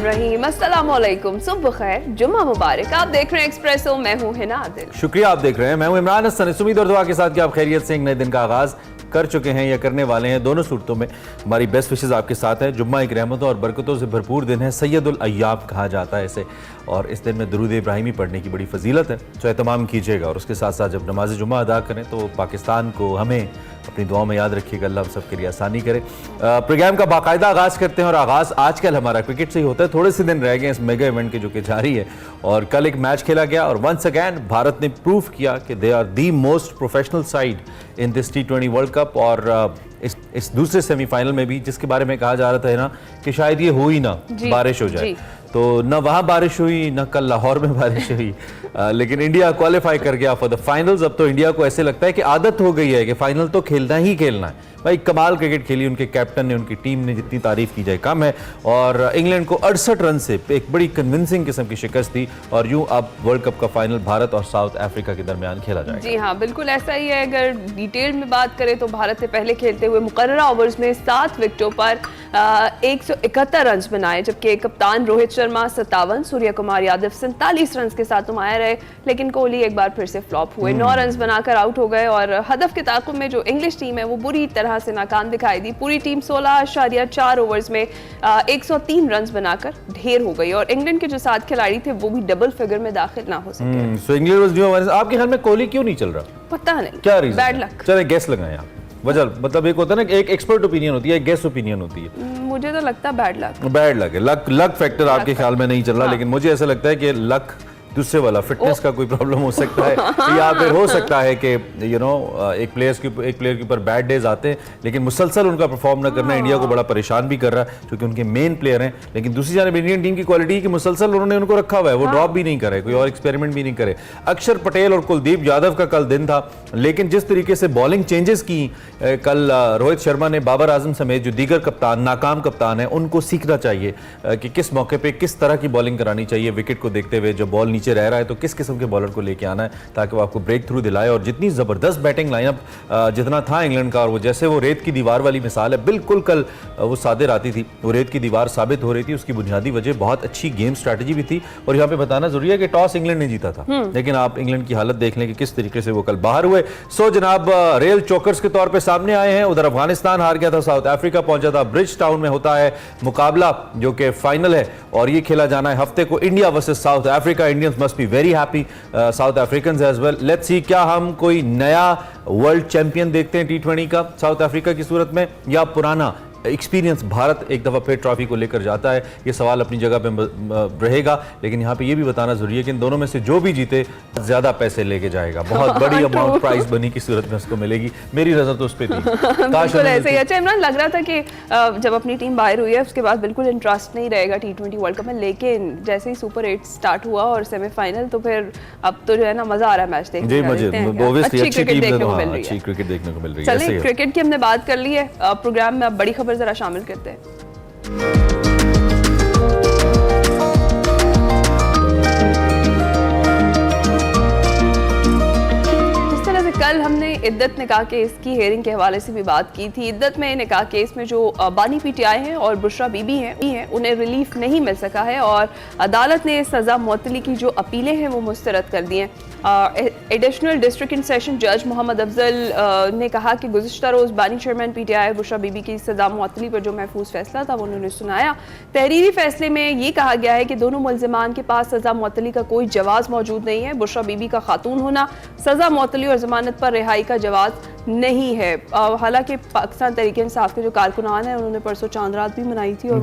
बिस्मिल्लाहिर्रहमानिर्रहीम। अस्सलाम वालेकुम, सुबह खैर, जुम्मा मुबारक। आप देख रहे हैं एक्सप्रेसो, मैं हूं हिना आदिल। शुक्रिया, आप देख रहे हैं। मैं हूं इमरान हसन। इस उम्मीद और दुआ के साथ कि आप खैरियत से एक नए दिन का आगाज कर चुके हैं या करने वाले हैं। दोनों सूरतों में हमारी बेस्ट विशेज़ आपके साथ है। जुम्मा एक रहमतों और बरकतों से भरपूर दिन है। सैयदुल अय्याब कहा जाता है इसे, और इस दिन में दुरूद इब्राहिमी पढ़ने की बड़ी फजीलत है, तो एहतमाम कीजिएगा। और उसके साथ साथ जब नमाज जुम्मा अदा करें तो पाकिस्तान को, हमें अपनी दुआओं में याद रखिएगा। अल्लाह हम सबके लिए आसानी करे। प्रोग्राम का बाकायदा आगाज़ करते हैं, और आगाज़ आजकल हमारा क्रिकेट से ही होता है। थोड़े से दिन रह गए इस मेगा इवेंट के जो कि जारी है, और कल एक मैच खेला गया और वंस अगैन भारत ने प्रूव किया कि they are the most professional side in this T20 world cup. और इस दूसरे सेमीफाइनल में भी, जिसके बारे में कहा जा रहा था ना कि शायद ये हो ही ना, बारिश हो जाए, तो न वहाँ बारिश हुई, न कल लाहौर में बारिश हुई, लेकिन इंडिया क्वालिफाई कर गया फॉर द फाइनल्स। अब तो इंडिया को ऐसे लगता है कि आदत हो गई है कि फाइनल तो खेलना ही खेलना है। भाई कमाल क्रिकेट खेली उनके कैप्टन ने, उनकी टीम ने, जितनी तारीफ की जाए कम है। और इंग्लैंड को 68 रन से एक बड़ी कन्विंसिंग किस्म की शिकस्त थी, और यूं अब वर्ल्ड कप का फाइनल भारत और साउथ अफ्रीका के दरमियान खेला जाएगा। जी हाँ, बिल्कुल ऐसा ही है। अगर डिटेल में बात करें तो भारत ने पहले खेलते हुए मुकर्ररा ओवर्स में 7 विकेटों पर 171 रन बनाए, जबकि कप्तान रोहित शर्मा 57, सूर्य कुमार यादव 47 रन के साथ नुमाया रहे। लेकिन कोहली एक बार फिर से फ्लॉप हुए, 9 रन बनाकर आउट हो गए। और हदफ के ताक़ुब में जो इंग्लिश टीम है वो बुरी तरह से नाकाम दिखाई दी। पूरी टीम 16.4 ओवर्स में 103 रन बनाकर ढेर हो गई, और इंग्लैंड के जो 7 खिलाड़ी थे वो भी डबल फिगर में दाखिल ना हो सके। सो इंग्लैंड वाज न्यू। आपके ख्याल में कोहली क्यों नहीं चल रहा? पता नहीं, क्या रीजन? Bad luck. चले गेस लगाएं आप। वजह मतलब एक होता है ना, एक एक्सपर्ट ओपिनियन होती है, एक गेस ओपिनियन होती है। मुझे तो लगता है बैड लक। बैड लक है, लक फैक्टर आपके ख्याल में नहीं चल रहा। लेकिन मुझे ऐसा लगता है कि लक दूसरे वाला, फिटनेस का कोई प्रॉब्लम हो सकता है, या फिर हो सकता है कि एक प्लेयर के ऊपर बैड डेज आते हैं, लेकिन मुसलसल उनका परफॉर्म न करना इंडिया को बड़ा परेशान भी कर रहा है, क्योंकि उनके मेन प्लेयर हैं। लेकिन दूसरी जानब इंडियन टीम की क्वालिटी कि मुसलसल उन्होंने उनको रखा हुआ है, वो ड्रॉप भी नहीं करे, कोई और एक्सपेरिमेंट भी नहीं करे। अक्षर पटेल और कुलदीप यादव का कल दिन था, लेकिन जिस तरीके से बॉलिंग चेंजेस की कल रोहित शर्मा ने, बाबर आजम समेत जो दीगर कप्तान, नाकाम कप्तान हैं, उनको सीखना चाहिए कि किस मौके पर किस तरह की बॉलिंग करानी चाहिए। विकेट को देखते हुए जब बॉल नीचे रह रहा है तो किस किस्म के बॉलर को लेके आना है ताकि वो आपको ब्रेक थ्रू दिलाए। और जितनी ज़बरदस्त बैटिंग लाइनअप जितना था इंग्लैंड का, और वो जैसे वो रेत की दीवार वाली मिसाल है, बिल्कुल कल वो सादिर आती थी, वो रेत की दीवार साबित हो रही थी। उसकी बुनियादी वजह बहुत अच्छी गेम स्ट्रैटेजी भी थी। और यहाँ पे बताना जरूरी है कि टॉस इंग्लैंड ने जीता था, लेकिन आप इंग्लैंड की हालत देख लें कि किस तरीके से वो कल बाहर हुए। सो जनाब, रियल चोकर्स के तौर पर सामने आए हैं। उधर अफगानिस्तान हार गया था, साउथ अफ्रीका पहुंचा था। ब्रिज टाउन में होता है मुकाबला जो कि फाइनल है, और ये खेला जाना है हफ्ते को, India versus South Africa. Indians must be very happy, South Africans as well. Let's see क्या हम कोई नया वर्ल्ड चैंपियन देखते हैं T20 का साउथ अफ्रीका की सूरत में, या पुराना एक्सपीरियंस भारत एक दफ़ा फिर ट्रॉफी को लेकर जाता है। ये सवाल अपनी जगह पे रहेगा, लेकिन यहाँ पे ये भी बताना जरूरी है कि इन दोनों में से जो भी जीते ज़्यादा पैसे लेके जाएगा। बहुत बड़ी अमाउंट प्राइस बनी की सूरत में उसको मिलेगी। मेरी नज़र तो उस पर थी। बिल्कुल ऐसे ही। अच्छा इमरान, लग रहा था कि जब अपनी टीम बाहर हुई है उसके बाद बिल्कुल इंटरेस्ट नहीं रहेगा T20 वर्ल्ड कप में, लेकिन जैसे ही सुपर 8 स्टार्ट हुआ और सेमीफाइनल, तो फिर अब तो जो है ना मज़ा आ रहा है मैच देखने का। अच्छी क्रिकेट देखने को मिल रही है। चलिए, क्रिकेट की हमने बात कर ली है, प्रोग्राम में अब बड़ी खबर जरा शामिल करते हैं। जिस तरह से कल हमने इद्दत निकाह केस की हेयरिंग के हवाले से भी बात की थी। इद्दत में निकाह केस में जो बानी PTI हैं और बुशरा बीबी हैं, उन्हें रिलीफ नहीं मिल सका है, और अदालत ने सज़ा मुअत्तली की जो अपीलें हैं वो मुस्तरद कर दी हैं। एडिशनल डिस्ट्रिक्ट एंड सेशन जज मोहम्मद अफजल ने कहा कि गुज़िश्ता रोज़ बानी चेयरमैन PTI बुशरा बीबी की सज़ा मुअत्तली पर जो महफूज फैसला था वो उन्होंने सुनाया। तहरीरी फैसले में ये कहा गया है कि दोनों मुल्ज़िमान के पास सज़ा मुअत्तली का कोई जवाज़ मौजूद नहीं है। बुशरा बीबी का खातून होना सज़ा मुअत्तली और ज़मानत पर रिहाई का जवाज़ नहीं है। हालांकि पाकिस्तान तहरीक इंसाफ के जो कारकुनान हैं उन्होंने परसों चांद रात भी मनाई थी, और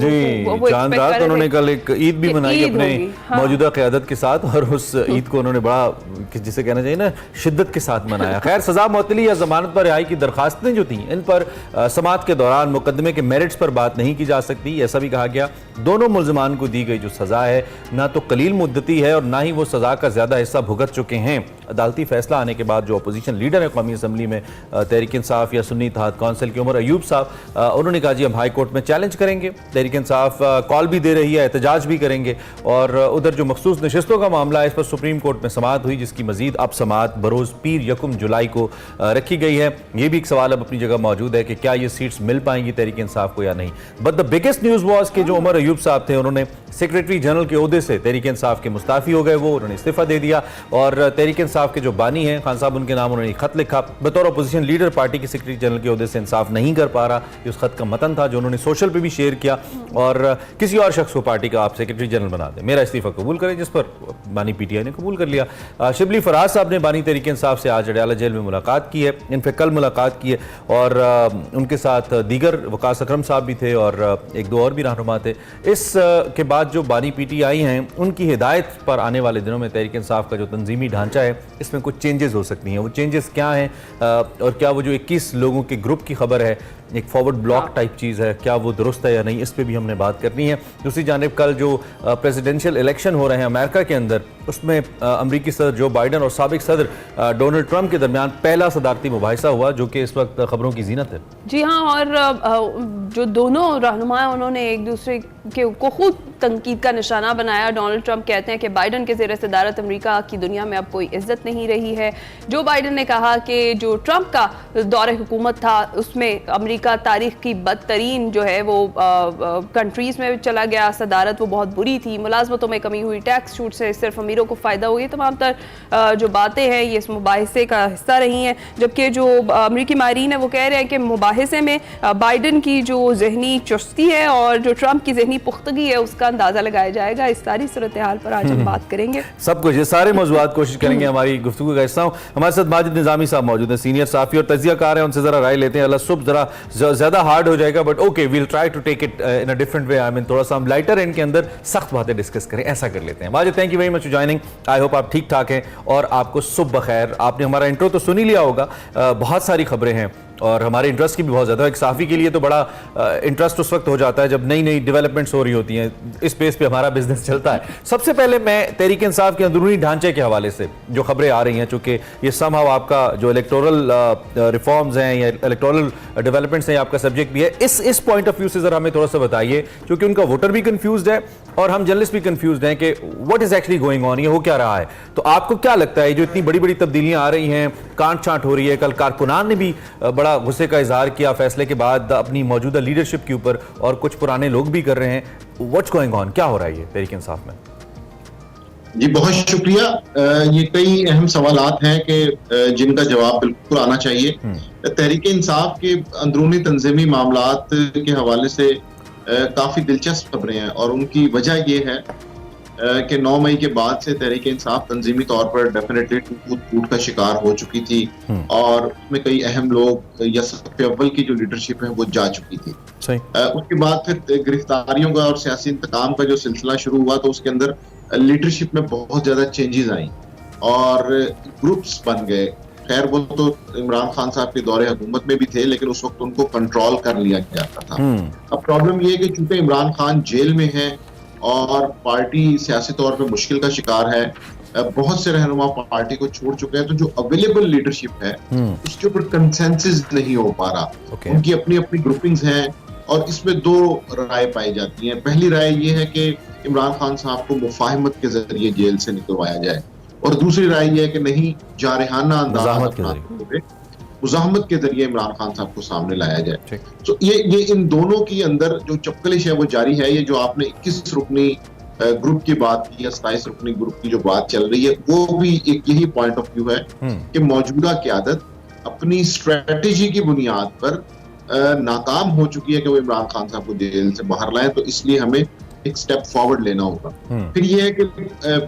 वो चांद रात उन्होंने कल एक ईद भी मनाई अपने मौजूदा क़यादत के साथ, और उस ईद को उन्होंने बड़ा, जिसे कहना चाहिए ना, शिद्दत के साथ मनाया। खैर, सजा मुअत्तली या जमानत पर रिहाई की दरखास्तें जो थी, इन पर समाअत के दौरान मुकदमे के मेरिट्स पर बात नहीं की जा सकती, ऐसा भी कहा गया। दोनों मुल्ज़िमान को दी गई जो सजा है ना तो कलील मुद्दती है और ना ही वो सजा का ज्यादा हिस्सा भुगत चुके हैं। अदालती फैसला आने के बाद जो अपोजिशन लीडर है कौमी असम्बली में तहरीक इंसाफ या सुन्नी इत्तेहाद काउंसिल के उमर अयूब साहब, उन्होंने कहा जी हम हाई कोर्ट में चैलेंज करेंगे। तहरीक इंसाफ कॉल भी दे रही है, एहतजाज भी करेंगे, और उधर जो मखसूस नशिस्तों का मामला है इस पर सुप्रीम कोर्ट में समाअत हुई, जिसकी मजीद अब समाअत बरोज़ पीर 1 जुलाई को रखी गई है। ये भी एक सवाल अब अपनी जगह मौजूद है कि क्या ये सीट्स मिल पाएंगी तहरीक इंसाफ को या नहीं। But the biggest news was कि जो उमर अयूब साहब थे उन्होंने सेक्रेटरी जनरल के ओहदे से तहरीक इंसाफ के मुस्ताफ़ी हो गए, वो उन्होंने इस्तीफा दे दिया और तहरीक इंसाफ के जो बानी हैं खान साहब, उनके नाम उन्होंने खत लिखा। बतौर अपोजिशन लीडर पार्टी के सेक्रेटरी जनरल के ओहदे से इंसाफ नहीं कर पा रहा, ये उस खत का मतन था जो उन्होंने सोशल पे भी शेयर किया और किसी और शख्स को पार्टी का आप सेक्रेटरी जनरल बना दें, मेरा इस्तीफा कबूल करें, जिस पर बानी पीटीआई ने कबूल कर लिया। शिबली फराज साहब ने बानी तहरीक इंसाफ से आज अडयाला जेल में मुलाकात की है, इनफैक्ट कल मुलाकात की है और उनके साथ दीगर वकास अकरम साहब भी थे और एक दो और भी रहनुमा थे। इस के बाद जो बानी पीटीआई हैं उनकी हिदायत पर आने वाले दिनों में तहरीक इंसाफ का जो तंजीमी ढांचा है इसमें कुछ चेंजेस हो सकती हैं। वो चेंजेस क्या हैं और क्या वो जो 21 लोगों के ग्रुप की खबर है, एक फॉरवर्ड ब्लॉक टाइप चीज़ है, क्या वो दुरुस्त है या नहीं, इस पे भी हमने बात करनी है। दूसरी जानिब कल जो प्रेसिडेंशियल इलेक्शन हो रहे हैं अमेरिका के अंदर, उसमें अमरीकी सदर जो बाइडन और साबिक सदर डोनाल्ड ट्रंप के दरमियान पहला सदारती मुबाहिसा हुआ जो कि इस वक्त खबरों की जीनत है। जी हाँ, और जो दोनों रहनुमा उन्होंने एक दूसरे को खूब तनकीद का निशाना बनाया। डोनाल्ड ट्रंप कहते हैं कि बाइडन के ज़ेर सदारत अमेरिका की दुनिया में अब कोई इज्जत नहीं रही है। जो बाइडन ने कहा कि जो ट्रंप का दौरे हुकूमत था उसमें अमेरिका तारीख की बदतरीन जो है वो कंट्रीज़ में चला गया, सदारत वो बहुत बुरी थी, मुलाजमतों में कमी हुई, टैक्स छूट से सिर्फ अमीरों को फ़ायदा हो गया, तमाम तर जो बातें हैं ये इस मुबाहिसे का हिस्सा रही हैं। जबकि जो अमरीकी माहिरीन है वो कह रहे हैं कि मुबाहिसे में बाइडन की जो जहनी चुस्ती है और जो ट्रंप की जहनी पुख्तगी है उसका अंदाजा लगाया जाएगा। इस सारी सूरत हाल पर आज हम बात करेंगे, सब कुछ, ये सारे मौजूदात कोशिश करेंगे हमारी गुफ्तगू का हिस्सा हूँ। हमारे साथ माजिद निजामी साहब मौजूद हैं, सीनियर साफी और तजियाकार हैं, उनसे जरा राय लेते हैं। अल्लाह सुबह जरा ज्यादा हार्ड हो जाएगा but okay, we'll try to take it in a different way. I mean थोड़ा सा हम लाइटर एंड के अंदर सख्त बातें डिस्कस करें, ऐसा कर लेते हैं। Majid, thank you very much for joining. I hope आप ठीक ठाक हैं और आपको सुबह बखैर। आपने हमारा इंट्रो तो सुन ही लिया होगा, बहुत सारी खबरें हैं और हमारे इंटरेस्ट की भी बहुत ज़्यादा। एक साफ़ी के लिए तो बड़ा इंटरेस्ट उस वक्त हो जाता है जब नई नई डेवलपमेंट्स हो रही होती हैं, इस बेस पे हमारा बिजनेस चलता है। सबसे पहले मैं तहरीक इंसाफ के अंदरूनी ढांचे के हवाले से जो खबरें आ रही हैं, चूँकि ये समहाउ आपका जो इलेक्टोरल रिफॉर्म्स हैं या इलेक्टोरल डेवलपमेंट्स हैं आपका सब्जेक्ट भी है, इस पॉइंट ऑफ व्यू से ज़रा हमें थोड़ा सा बताइए, क्योंकि उनका वोटर भी कन्फ्यूज है और हम जर्नलिस्ट भी कन्फ्यूज हैं कि what is actually going on, ये हो क्या रहा है। तो आपको क्या लगता है जो इतनी बड़ी बड़ी तब्दीलियां आ रही हैं, कांट छांट हो रही है, कल कारकुनान ने भी बड़ा गुस्से का इजहार किया फैसले के बाद अपनी मौजूदा लीडरशिप के ऊपर और कुछ पुराने लोग भी कर रहे हैं, व्हाट्स गोइंग ऑन, क्या हो रहा है ये तहरीक इंसाफ में? जी बहुत शुक्रिया। ये कई अहम सवालात हैं कि जिनका जवाब बिल्कुल आना चाहिए। तहरीक इंसाफ के अंदरूनी तंजीमी मामलात के हवाले से काफी दिलचस्प खबरें हैं और उनकी वजह ये है कि 9 मई के बाद से तहरीक इंसाफ तंजीमी तौर पर डेफिनेटली टूट का शिकार हो चुकी थी और उसमें कई अहम लोग या सफ़े अव्वल की जो लीडरशिप है वो जा चुकी थी। उसके बाद फिर गिरफ्तारियों का और सियासी इंतकाम का जो सिलसिला शुरू हुआ तो उसके अंदर लीडरशिप में बहुत ज्यादा चेंजेस आई और ग्रुप्स बन गए। खैर वो तो इमरान खान साहब के दौरे हुकूमत में भी थे लेकिन उस वक्त उनको कंट्रोल कर लिया जाता था। अब प्रॉब्लम ये है कि चूंकि इमरान खान जेल में है और पार्टी सियासी तौर पे मुश्किल का शिकार है, बहुत से रहनुमा पार्टी को छोड़ चुके हैं, तो जो अवेलेबल लीडरशिप है उसके ऊपर कंसेंसस नहीं हो पा रहा। उनकी अपनी अपनी ग्रुपिंग्स हैं और इसमें दो राय पाई जाती हैं। पहली राय ये है कि इमरान खान साहब को मुफाहिमत के जरिए जेल से निकलवाया जाए और दूसरी राय ये है कि नहीं, जारहाना अंदाज मुजाहमत के जरिए इमरान खान साहब को सामने लाया जाए। तो ये इन दोनों की अंदर जो चपकलिश है वो जारी है। ये जो आपने 21 रुकनी ग्रुप की बात की या 27 रुकनी ग्रुप की जो बात चल रही है वो भी एक यही पॉइंट ऑफ व्यू है कि मौजूदा क़यादत अपनी स्ट्रेटेजी की बुनियाद पर नाकाम हो चुकी है कि वो इमरान खान साहब को जेल से बाहर लाए, तो इसलिए हमें एक स्टेप फॉरवर्ड लेना होगा। फिर ये है कि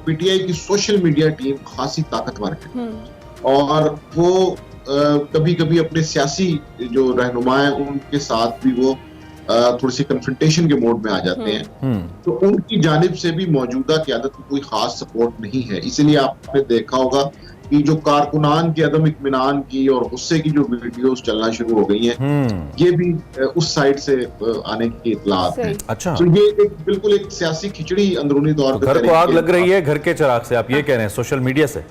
पीटीआई की सोशल मीडिया टीम खासी ताकतवर है और वो कभी कभी अपने सियासी जो रहनुमा हैं उनके साथ भी वो थोड़ी सी कन्फ्रंटेशन के मोड में आ जाते हैं, तो उनकी जानिब से भी मौजूदा क़यादत को कोई खास सपोर्ट नहीं है। इसलिए आपने देखा होगा कि जो कारकुनान के अदम इत्मीनान की और गुस्से की जो वीडियोस चलना शुरू हो गई हैं, ये भी उस साइड से आने की इत्तलात है। अच्छा, तो ये एक बिल्कुल एक सियासी खिचड़ी अंदरूनी तौर पर घर को आग लग रही है घर के चिराग से, आप ये कह रहे हैं सोशल मीडिया से?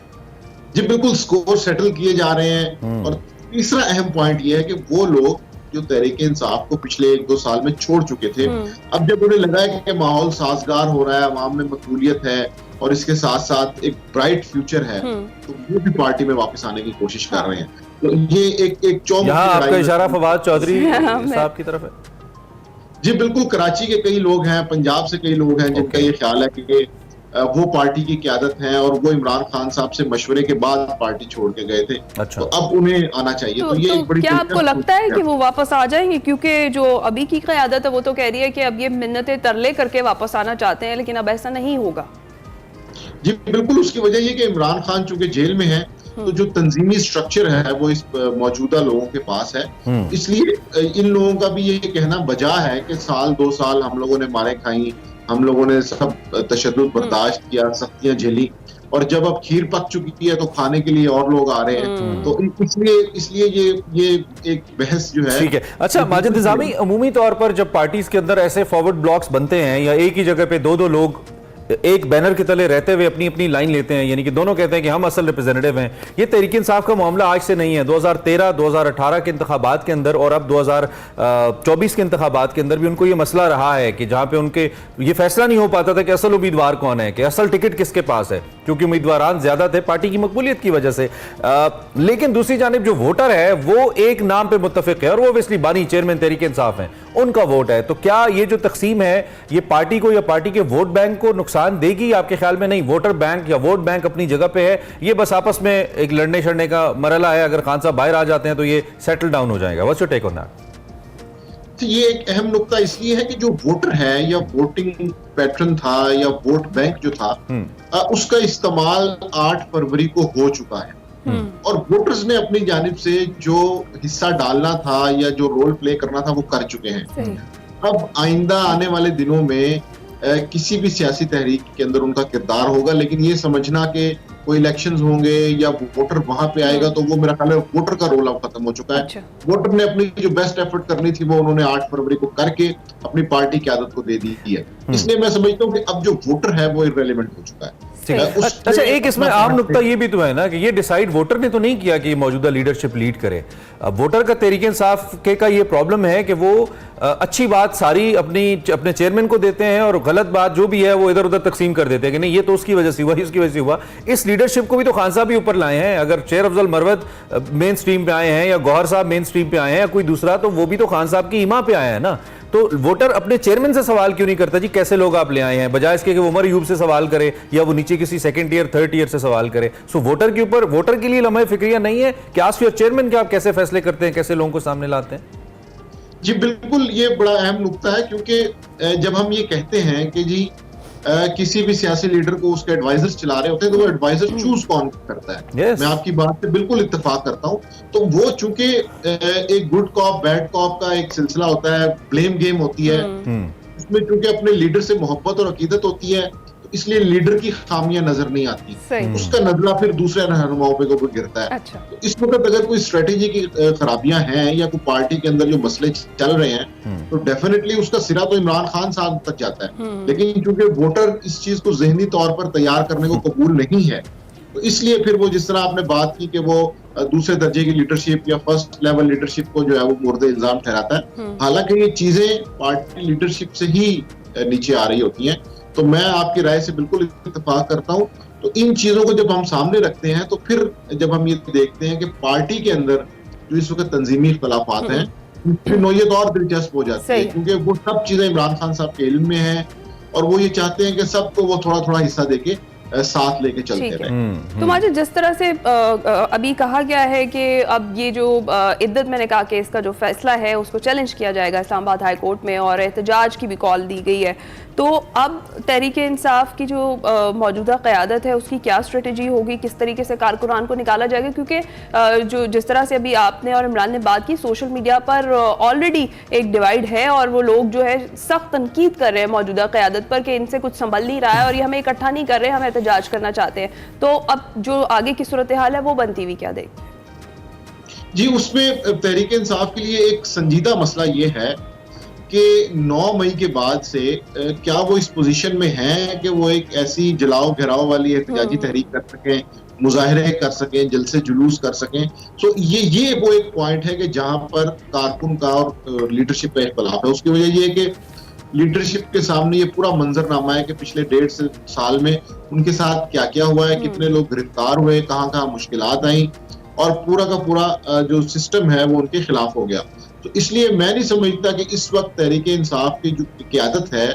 जी बिल्कुल, स्कोर सेटल किए जा रहे हैं। और तीसरा अहम पॉइंट ये है कि वो लोग जो तहरीक इंसाफ को पिछले 1-2 साल में छोड़ चुके थे, अब जब उन्हें लगा है कि माहौल साजगार हो रहा है, अवाम में मकबूलियत है और इसके साथ साथ एक ब्राइट फ्यूचर है, तो वो भी पार्टी में वापस आने की कोशिश कर रहे हैं। तो ये एक यहाँ आपका इशारा फवाद चौधरी साहब की तरफ है। जी बिल्कुल, कराची के कई लोग हैं, पंजाब से कई लोग हैं जिनका ये ख्याल है कि वो पार्टी की क़यादत हैं और वो इमरान खान साहब से मशवरे के बाद पार्टी छोड़ के गए थे। अच्छा। तो अब उन्हें आना चाहिए। तो ये एक बड़ी क्या आपको लगता है कि वो वापस आ जाएंगे? क्योंकि जो अभी की क़यादत है वो तो कह रही है कि अब ये मिन्नतें तरले करके वापस आना चाहते हैं, लेकिन अब ऐसा नहीं होगा। जी बिल्कुल, उसकी वजह ये कि इमरान खान चूंकि जेल में है, तो जो तंजीमी स्ट्रक्चर है वो इस मौजूदा लोगों के पास है। इसलिए इन लोगों का भी ये कहना बजा है कि साल 2 साल हम लोगों ने मारे खाई, हम लोगों ने सब तशद्दुद बर्दाश्त किया, सख्तियां झेली, और जब अब खीर पक चुकी है तो खाने के लिए और लोग आ रहे हैं। तो इसलिए ये एक बहस जो है। ठीक है। अच्छा माजिद निज़ामी, अमूमी तौर पर जब पार्टीज के अंदर ऐसे फॉरवर्ड ब्लॉक्स बनते हैं या एक ही जगह पे दो लोग एक बैनर के तले रहते हुए अपनी अपनी लाइन लेते हैं, यानी कि दोनों कहते हैं कि हम असल रिप्रेजेंटेटिव हैं, ये तहरीक इंसाफ का मामला आज से नहीं है। 2013, 2018 के इंतखाबात के अंदर और अब 2024 के इंतखाबात के अंदर भी उनको ये मसला रहा है कि जहां पे उनके ये फैसला नहीं हो पाता था कि असल उम्मीदवार कौन है, कि असल टिकट किसके पास है, क्योंकि उम्मीदवार ज्यादा थे पार्टी की मकबूलियत की वजह से। लेकिन दूसरी जानिब जो वोटर है वो एक नाम पर मुत्तफिक है और वो ओब्वियसली बानी चेयरमैन तहरीक इंसाफ है, उनका वोट है। तो क्या ये जो तकसीम है ये पार्टी को या पार्टी के वोट बैंक को नुकसान देगी आपके ख्याल में? नहीं, वोटर बैंक या वोट बैंक अपनी जगह पे है, ये बस आपस में एक लड़ने शड़ने का मरला है, अगर खान साहब बाहर आ जाते हैं तो ये सेटल डाउन हो जाएगा। What's your take on that? तो ये एक अहम नुक्ता इसलिए है कि जो वोटर है या वोटिंग पैटर्न था या वोट बैंक जो था, उसका इस्तेमाल 8 फरवरी को हो चुका है और वोटर्स ने अपनी जानिब से जो हिस्सा डालना था या जो रोल प्ले करना था वो कर चुके हैं। अब आइंदा आने वाले दिनों में किसी भी सियासी तहरीक के अंदर उनका किरदार होगा, लेकिन ये समझना कि कोई इलेक्शंस होंगे या वोटर वहां पे आएगा तो वो मेरा ख्याल है वोटर का रोल अब खत्म हो चुका है। अच्छा। वोटर ने अपनी जो बेस्ट एफर्ट करनी थी वो उन्होंने 8 फरवरी को करके अपनी पार्टी की आदत को दे दी है। इसलिए मैं समझता हूँ कि अब जो वोटर है वो इररिलेवेंट हो चुका है। अच्छा, एक इसमें आम नुक्ता ये भी तो है ना कि ये डिसाइड वोटर ने तो नहीं किया कि मौजूदा लीडरशिप लीड करे। वोटर का तहरीक इंसाफ के का ये प्रॉब्लम है कि वो अच्छी बात सारी अपने चेयरमैन को देते हैं और गलत बात जो भी है वो इधर उधर तकसीम कर देते हैं कि नहीं ये तो उसकी वजह से हुआ, इसकी वजह से हुआ। इस लीडरशिप को भी तो खान साहब भी ऊपर लाए हैं। अगर शेर अफजल मरवत मेन स्ट्रीम पे आए हैं या गौहर साहब मेन स्ट्रीम पे आए हैं या कोई दूसरा, तो वो भी तो खान साहब की इमा पे आए हैं ना। तो वोटर अपने चेयरमैन से सवाल क्यों नहीं करता जी कैसे लोग आप ले आए हैं, बजाय इसके कि वो उमर यूब से सवाल करे या वो नीचे किसी सेकंड टियर थर्ड टियर से सवाल करे। सो वोटर के ऊपर, वोटर के लिए लम्हे फिक्रिया नहीं है कि आस्क योर चेयरमैन कि आप कैसे फैसले करते हैं, कैसे लोगों को सामने लाते हैं। जी बिल्कुल, ये बड़ा अहम नुक्ता है क्योंकि जब हम ये कहते हैं कि जी किसी भी सियासी लीडर को उसके एडवाइजर्स चला रहे होते हैं तो वो एडवाइजर चूज कौन करता है। मैं आपकी बात से बिल्कुल इत्तेफाक करता हूँ। तो वो चूंकि एक गुड कॉप बैड कॉप का एक सिलसिला होता है, ब्लेम गेम होती है, उसमें चूंकि अपने लीडर से मोहब्बत और अकीदत होती है तो इसलिए लीडर की खामियां नजर नहीं आती, उसका नजला फिर दूसरे रहनुमाओं पे को गिरता है। अच्छा। तो इस वक्त अगर कोई स्ट्रेटेजी की खराबियां हैं या कोई पार्टी के अंदर जो मसले चल रहे हैं तो डेफिनेटली उसका सिरा तो इमरान खान साहब तक जाता है, लेकिन चूंकि वोटर इस चीज को जहनी तौर पर तैयार करने को कबूल नहीं है तो इसलिए फिर वो जिस तरह आपने बात की कि वो दूसरे दर्जे की लीडरशिप या फर्स्ट लेवल लीडरशिप को जो है वो मुर्दे इल्जाम ठहराता है। हालांकि ये चीजें पार्टी लीडरशिप से ही नीचे आ रही होती हैं। तो मैं आपकी राय से बिल्कुल इत्तेफाक करता हूं। तो इन चीजों को जब हम सामने रखते हैं तो फिर जब हम ये देखते हैं कि पार्टी के अंदर जो इस वक्त तंजीमी इख्तलाफात हैं उनकी नौयत और दिलचस्प हो जाती है, क्योंकि वो सब चीजें इमरान खान साहब के इल्म में है और वो ये चाहते हैं कि सबको वो थोड़ा थोड़ा हिस्सा देके साथ लेके चलते रहे। तो माजिद, जिस तरह से अभी कहा गया है कि अब ये जो इद्दत में निकाह केस का जो फैसला है उसको चैलेंज किया जाएगा इस्लामाबाद हाई कोर्ट में और एहतजाज की भी कॉल दी गई है, तो अब तहरीक इंसाफ की जो मौजूदा क़यादत है उसकी क्या स्ट्रेटजी होगी, किस तरीके से कारकुनान को निकाला जाएगा? क्योंकि जो जिस तरह से अभी आपने और इमरान ने बात की, सोशल मीडिया पर ऑलरेडी एक डिवाइड है और वो लोग जो है सख्त तनकीद कर रहे हैं मौजूदा क़यादत पर कि इनसे कुछ संभल नहीं रहा है और ये हमें इकट्ठा नहीं कर रहे हैं, हम एहतजाज करना चाहते हैं। तो अब जो आगे की सूरत हाल है वो बनती हुई क्या देखते हैं? जी, उसमें तहरीक इंसाफ के लिए एक संजीदा मसला ये है कि 9 मई के बाद से क्या वो इस पोजीशन में हैं कि वो एक ऐसी जलाओ घेराव वाली एहतजाजी तहरीक कर सकें, मुजाहरे कर सकें, जलसे जुलूस कर सकें। तो ये वो एक पॉइंट है कि जहां पर कारकुन का और लीडरशिप का इख्तलाफ है। उसकी वजह ये है कि लीडरशिप के सामने ये पूरा मंजरनामा है कि पिछले 1.5 साल में उनके साथ क्या क्या हुआ है, कितने लोग गिरफ्तार हुए, कहाँ कहाँ मुश्किलात आई और पूरा का पूरा जो सिस्टम है वो उनके खिलाफ हो गया। तो इसलिए मैं नहीं समझता कि इस वक्त तहरीक इंसाफ की जो क़यादत है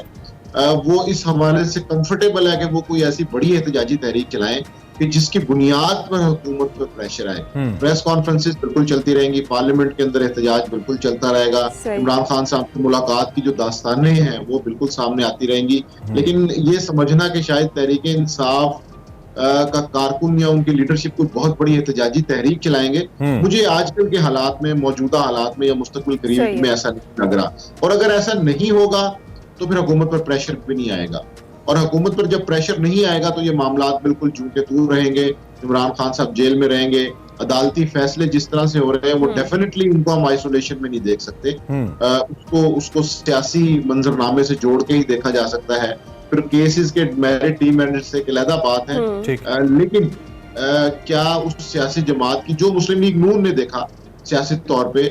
वो इस हवाले से कंफर्टेबल है कि वो कोई ऐसी बड़ी एहतजाजी तहरीक चलाएं कि जिसकी बुनियाद पर हुकूमत पर प्रेशर आए। प्रेस कॉन्फ्रेंसेस बिल्कुल चलती रहेंगी, पार्लियामेंट के अंदर एहतजाज बिल्कुल चलता रहेगा, इमरान खान साहब की मुलाकात की जो दास्तानें हैं वो बिल्कुल सामने आती रहेंगी। लेकिन ये समझना कि शायद तहरीक इंसाफ का कारकुन या उनकी लीडरशिप कोई बहुत बड़ी एहतजाजी तहरीक चलाएंगे, मुझे आजकल के हालात में, मौजूदा हालात में या मुस्तकबिल करीब में ऐसा नहीं लग रहा। और अगर ऐसा नहीं होगा तो फिर हुकूमत पर प्रेशर भी नहीं आएगा, और हुकूमत पर जब प्रेशर नहीं आएगा तो ये मामला बिल्कुल जू के तू रहेंगे। इमरान खान साहब जेल में रहेंगे, अदालती फैसले जिस तरह से हो रहे हैं वो डेफिनेटली उनको हम आइसोलेशन में नहीं देख सकते। उसको सियासी मंजरनामे से जोड़ के ही देखा जा सकता है। फिर केसेस के मेरिट डीमेरिट से एक अलग बात है, लेकिन क्या उस सियासी जमात की, जो मुस्लिम लीग नून ने देखा सियासी तौर पे,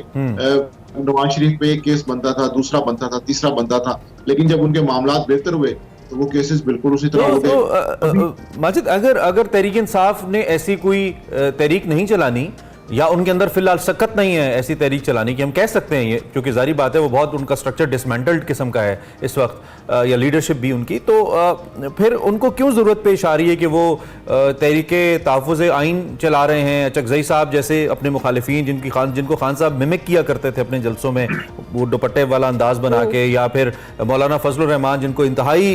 नवाज शरीफ पे एक केस बनता था, दूसरा बनता था, तीसरा बनता था, लेकिन जब उनके मामलात बेहतर हुए तो वो केसेस बिल्कुल उसी तरह हो गए। माजिद, अगर तहरीक इंसाफ ने ऐसी कोई तहरीक नहीं चलानी या उनके अंदर फिलहाल सकत नहीं है ऐसी तहरीक चलाने की, हम कह सकते हैं ये, क्योंकि जारी बात है वो बहुत उनका स्ट्रक्चर डिसमेंटल्ड किस्म का है इस वक्त, या लीडरशिप भी उनकी, तो फिर उनको क्यों ज़रूरत पेश आ रही है कि वो तहरीके तहफ़्फ़ुज़ आइन चला रहे हैं? चकज़ई साहब जैसे अपने मुखालिफिन जिनको खान साहब मिमिक किया करते थे अपने जलसों में, वो दुपट्टे वाला अंदाज बना के, या फिर मौलाना फजलुर रहमान जिनको इंतहाई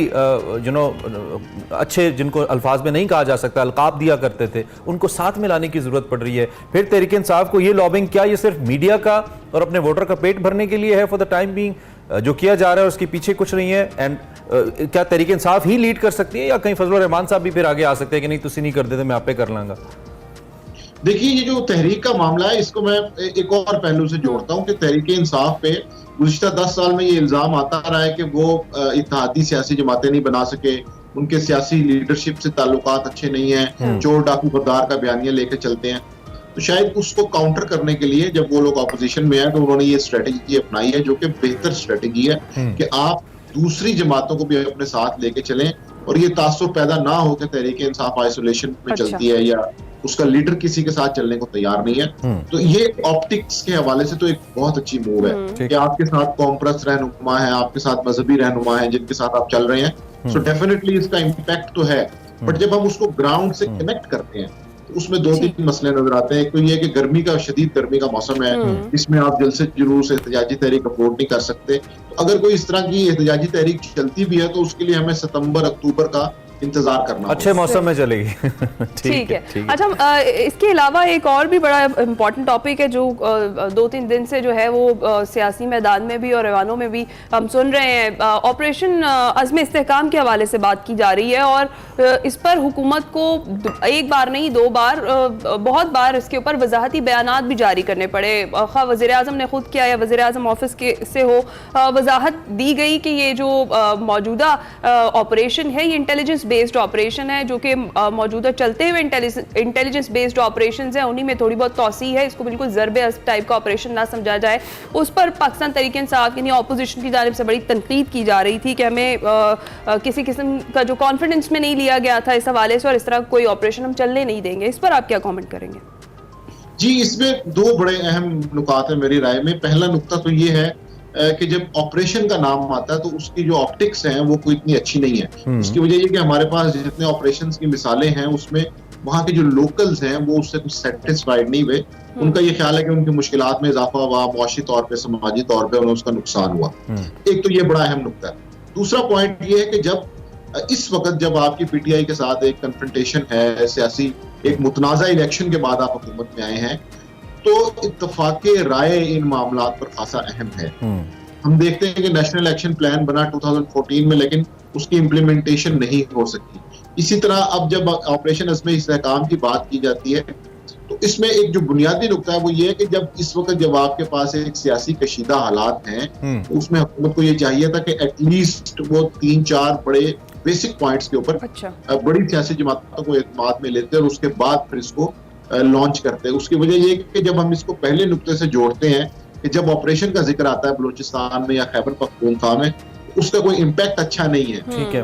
अच्छे, जिनको अल्फाज में नहीं कहा जा सकता, अलकाब दिया करते थे, उनको साथ में लाने की ज़रूरत पड़ रही है। फिर तहरीक इंसाफ को ये लॉबिंग, क्या ये सिर्फ मीडिया का और अपने वोटर का पेट भरने के लिए है फॉर द टाइम बीइंग, जो किया जा रहा है उसके पीछे कुछ नहीं है? एंड क्या तहरीक इंसाफ ही लीड कर सकती है, या कहीं फजलुर रहमान साहब भी फिर आगे आ सकते हैं कि नहीं तुसी नहीं कर देते, मैं आप पे कर लाऊंगा? देखिए, ये जो तहरीक का मामला है इसको मैं एक और पहलू से जोड़ता हूँ कि तहरीक इंसाफ पे गुज़िश्ता 10 साल में ये इल्जाम आता रहा है कि वो इत्तेहादी सियासी जमातें नहीं बना सके, उनके सियासी लीडरशिप से ताल्लुकात अच्छे नहीं है, चोर डाकू गद्दार का बयानिया लेके चलते हैं। तो शायद उसको काउंटर करने के लिए जब वो लोग ऑपोजिशन में आए तो उन्होंने ये स्ट्रेटेजी अपनाई है, जो कि बेहतर स्ट्रेटेजी है कि आप दूसरी जमातों को भी अपने साथ लेके चलें और ये तासुर पैदा ना हो कि तहरीक इंसाफ आइसोलेशन में चलती है या उसका लीडर किसी के साथ चलने को तैयार नहीं है। तो ये ऑप्टिक्स के हवाले से तो एक बहुत अच्छी मूव है कि आपके साथ कॉम्प्रेस रहनुमा है, आपके साथ मजहबी रहनुमा है जिनके साथ आप चल रहे हैं। सो डेफिनेटली इसका इम्पैक्ट तो है, बट जब हम उसको ग्राउंड से कनेक्ट करते हैं तो उसमें 2-3 मसले नजर आते हैं। एक तो ये कि गर्मी का, शदीद गर्मी का मौसम है, इसमें आप जलसे जुलूस एहतजाजी तहरीक अफोर्ड नहीं कर सकते। तो अगर कोई इस तरह की एहतजाजी तहरीक चलती भी है तो उसके लिए हमें सितंबर अक्टूबर का इंतजार करना, अच्छे मौसम में चलेगी। ठीक है। अच्छा, इसके अलावा एक और भी बड़ा इम्पोर्टेंट टॉपिक है जो 2-3 दिन से जो है वो सियासी मैदान में भी और ऐवानों में भी हम सुन रहे हैं। ऑपरेशन अज़्म इस्तेहकाम के हवाले से बात की जा रही है और इस पर हुकूमत को एक बार नहीं 2 बार, बहुत बार इसके ऊपर वजाहती बयानात भी जारी करने पड़े। खा वज़ीर आज़म ने खुद किया या वज़ीर आज़म ऑफिस के से हो, वजाहत दी गई कि ये जो मौजूदा ऑपरेशन है ये इंटेलिजेंस बेस्ड ऑपरेशन है, जो कि मौजूदा चलते हुए इंटेलिजेंस बेस्ड ऑपरेशंस हैं, उन्हीं में थोड़ी बहुत तौसी है, इसको बिल्कुल ज़रबे टाइप का ऑपरेशन ना समझा जाए। उस पर पाकिस्तान तहरीक इंसाफ यानी ऑपोजिशन की जानिब से बड़ी तनकीद की जा रही थी कि हमें किसी किस्म का जो कॉन्फिडेंस में नहीं लिया गया था इस हवाले से, और इस तरह कोई ऑपरेशन हम चलने नहीं देंगे। इस पर आप क्या कॉमेंट करेंगे? जी, इसमें 2 बड़े अहम नुकात है मेरी राय में। पहला नुकता तो ये है कि जब ऑपरेशन का नाम आता है तो उसकी जो ऑप्टिक्स हैं वो कोई इतनी अच्छी नहीं है। उसकी वजह ये कि हमारे पास जितने ऑपरेशंस की मिसालें हैं उसमें वहाँ के जो लोकल्स हैं वो उससे कुछ सेटिस्फाइड नहीं हुए। उनका ये ख्याल है कि उनकी मुश्किलात में इजाफा हुआ, मुआशी तौर पे, समाजी तौर पे उन्हें उसका नुकसान हुआ। एक तो ये बड़ा अहम नुकता है। दूसरा पॉइंट ये है कि जब इस वक्त जब आपकी पीटीआई के साथ एक कन्फ्रंटेशन है सियासी, एक मुतनाज़ा इलेक्शन के बाद आप हुकूमत में आए हैं, तो इत्तफाक़े राय इन मामलात पर खासा अहम है। हम देखते हैं कि नेशनल एक्शन प्लान बना 2014 में, लेकिन उसकी इम्प्लीमेंटेशन नहीं हो सकी। इसी तरह अब जब ऑपरेशन अज़्म इस्तेहकाम की बात की जाती है तो इसमें एक जो बुनियादी नुकता है वो ये है कि जब इस वक्त जब आपके पास एक सियासी कशीदा हालात हैं तो उसमें हुकूमत को ये चाहिए था कि एटलीस्ट वो 3-4 बड़े बेसिक पॉइंट्स के ऊपर बड़ी सियासी जमातों को एतमाद में लेते और उसके बाद फिर इसको लॉन्च करते हैं। उसकी वजह ये कि जब हम इसको पहले नुक्ते से जोड़ते हैं कि जब ऑपरेशन का जिक्र आता है बलूचिस्तान में या खैबर पख्तूनख्वा में, उसका कोई इम्पैक्ट अच्छा नहीं है। ठीक है,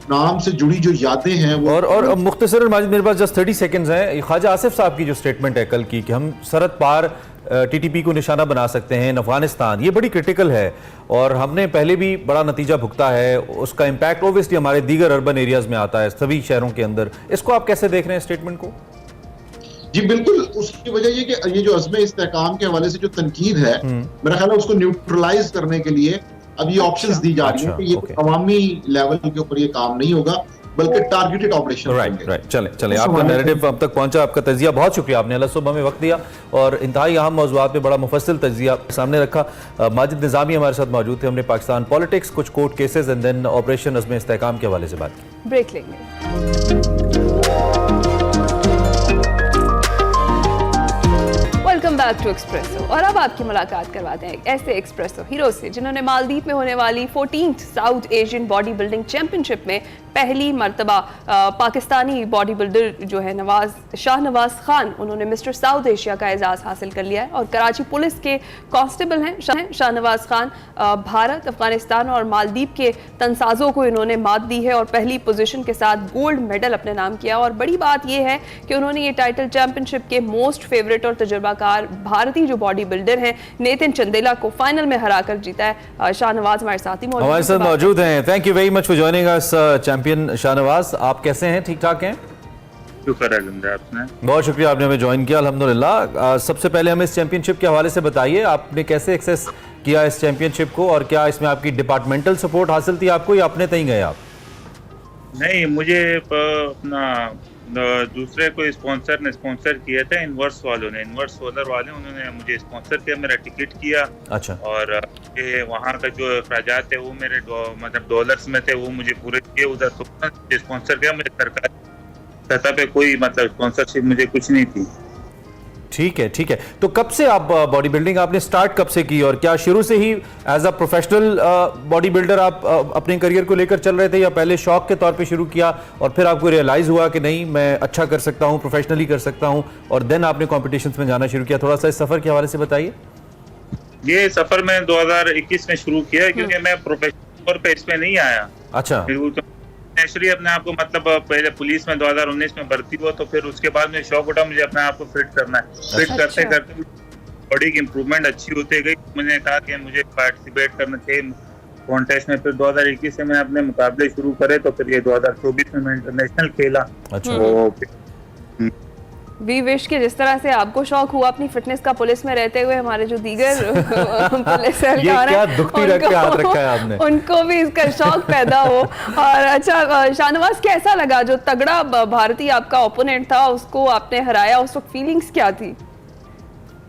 नाम से जुड़ी जो यादें हैं वो और मुख्तसरन माजिद, मेरे पास जस्ट 30 सेकंड्स हैं। ख्वाजा आसिफ साहब की जो स्टेटमेंट है कल की कि हम सरहद पार टीटीपी को निशाना बना सकते हैं, अफगानिस्तान, ये बड़ी क्रिटिकल है और हमने पहले भी बड़ा नतीजा भुगता है। उसका इम्पैक्ट ओबियसली हमारे दीगर अर्बन एरियाज में आता है, सभी शहरों के अंदर। इसको आप कैसे देख रहे हैं स्टेटमेंट को? जी बिल्कुल, उसकी वजह ये कि ये जो अज़्म इस्तेहकाम के हवाले से जो तनकीद है, मेरा ख्याल है उसको न्यूट्रलाइज करने के लिए अब ये ऑप्शंस दी जा रही हैं कि ये अवामी लेवल के ऊपर ये काम नहीं होगा बल्कि टारगेटेड ऑपरेशन होंगे। राइट, चले आपका नैरेटिव अब तक पहुंचा, आपका तजिया बहुत शुक्रिया, आपने अलग सुबह में वक्त दिया और इंतहाई अहम मौज़ूआत पे बड़ा मुफस्सिल तजिया सामने रखा। माजिद निज़ामी हमारे साथ मौजूद थे, हमने पाकिस्तान पॉलिटिक्स, कुछ court cases and then operation Azm Istehkam के हवाले से बात की। ब्रेक लेंगे। वेलकम बैक टू एक्सप्रेसो और अब आपकी मुलाकात करवाते हैं ऐसे एक्सप्रेसो हीरो से जिन्होंने मालदीव में होने वाली 14th south Asian body building championship में पहली मर्तबा पाकिस्तानी बॉडी बिल्डर जो है शाहनवाज खान, उन्होंने मिस्टर साउथ एशिया का एजाज़ हासिल कर लिया है और कराची पुलिस के कांस्टेबल हैं शाहनवाज खान। भारत, अफगानिस्तान और मालदीव के तनसाजों को इन्होंने मात दी है और पहली पोजीशन के साथ गोल्ड मेडल अपने नाम किया। और बड़ी बात यह है कि उन्होंने ये टाइटल चैंपियनशिप के मोस्ट फेवरेट और तजुर्बाकार भारतीय जो बॉडी बिल्डर हैं नितिन चंदेला को फाइनल में हराकर जीता है। शाहनवाज हमारे साथ मौजूद हैं। Thank you very much for joining us champion Shahnawaz. आप कैसे हैं? ठीक ठाक हैं? शुक्र है जिंदा आपने। बहुत शुक्रिया, आपने हमें ज्वाइन किया अल्हम्दुलिल्लाह। सबसे पहले हमें इस चैंपियनशिप के हवाले से बताइए, आपने कैसे एक्सेस किया इस चैंपियनशिप को और क्या इसमें आपकी डिपार्टमेंटल सपोर्ट हासिल थी आपको या अपने तय गए आप? नहीं, मुझे अपना दूसरे कोई स्पॉन्सर ने स्पॉन्सर किया था, इनवर्स वालों ने, इनवर्स सोलर वाले, उन्होंने मुझे स्पॉन्सर किया, मेरा टिकट किया। अच्छा। और वहाँ का जो अखराजात थे वो मेरे मतलब डॉलर्स में थे, वो मुझे पूरे किए। उधर स्पॉन्सर किया, मुझे सरकारी सतह पे कोई मतलब स्पॉन्सरशिप मुझे कुछ नहीं थी। ठीक है। तो कब से आप बॉडी बिल्डिंग आपने स्टार्ट कब से की और क्या शुरू से ही as a professional body builder आप अपने करियर को लेकर चल रहे थे या पहले शौक के तौर पे शुरू किया और फिर आपको रियलाइज हुआ कि नहीं मैं अच्छा कर सकता हूं, प्रोफेशनली कर सकता हूं और देन आपने कॉम्पिटिशन्स में जाना शुरू किया? थोड़ा सा इस सफर के हवाले से बताइए। ये सफर मैं 2021 में शुरू किया क्योंकि मैं प्रोफेशनल तौर पे इसमें नहीं आया। अच्छा। नेचुरली अपने आप को मतलब पहले पुलिस में 2019 में भर्ती हुआ तो फिर उसके बाद में शौक उठा मुझे अपने आप को फिट करना है। फिट करते करते बॉडी की इम्प्रूवमेंट अच्छी होती गई। मैंने कहा कि मुझे पार्टिसिपेट करना चाहिए कॉन्टेस्ट में। फिर 2021 से मैंने अपने मुकाबले शुरू करे तो फिर ये 2024 में मैं इंटरनेशनल खेला। अच्छा। वी विश के जिस तरह से आपको शौक हुआ अपनी फिटनेस का पुलिस में रहते हुए हमारे जो दीगर पुलिस उनको भी इसका शौक पैदा हो। और अच्छा शाहनवाज, कैसा लगा जो तगड़ा भारतीय आपका ओपोनेंट था उसको आपने हराया, उस वक्त फीलिंग्स क्या थी?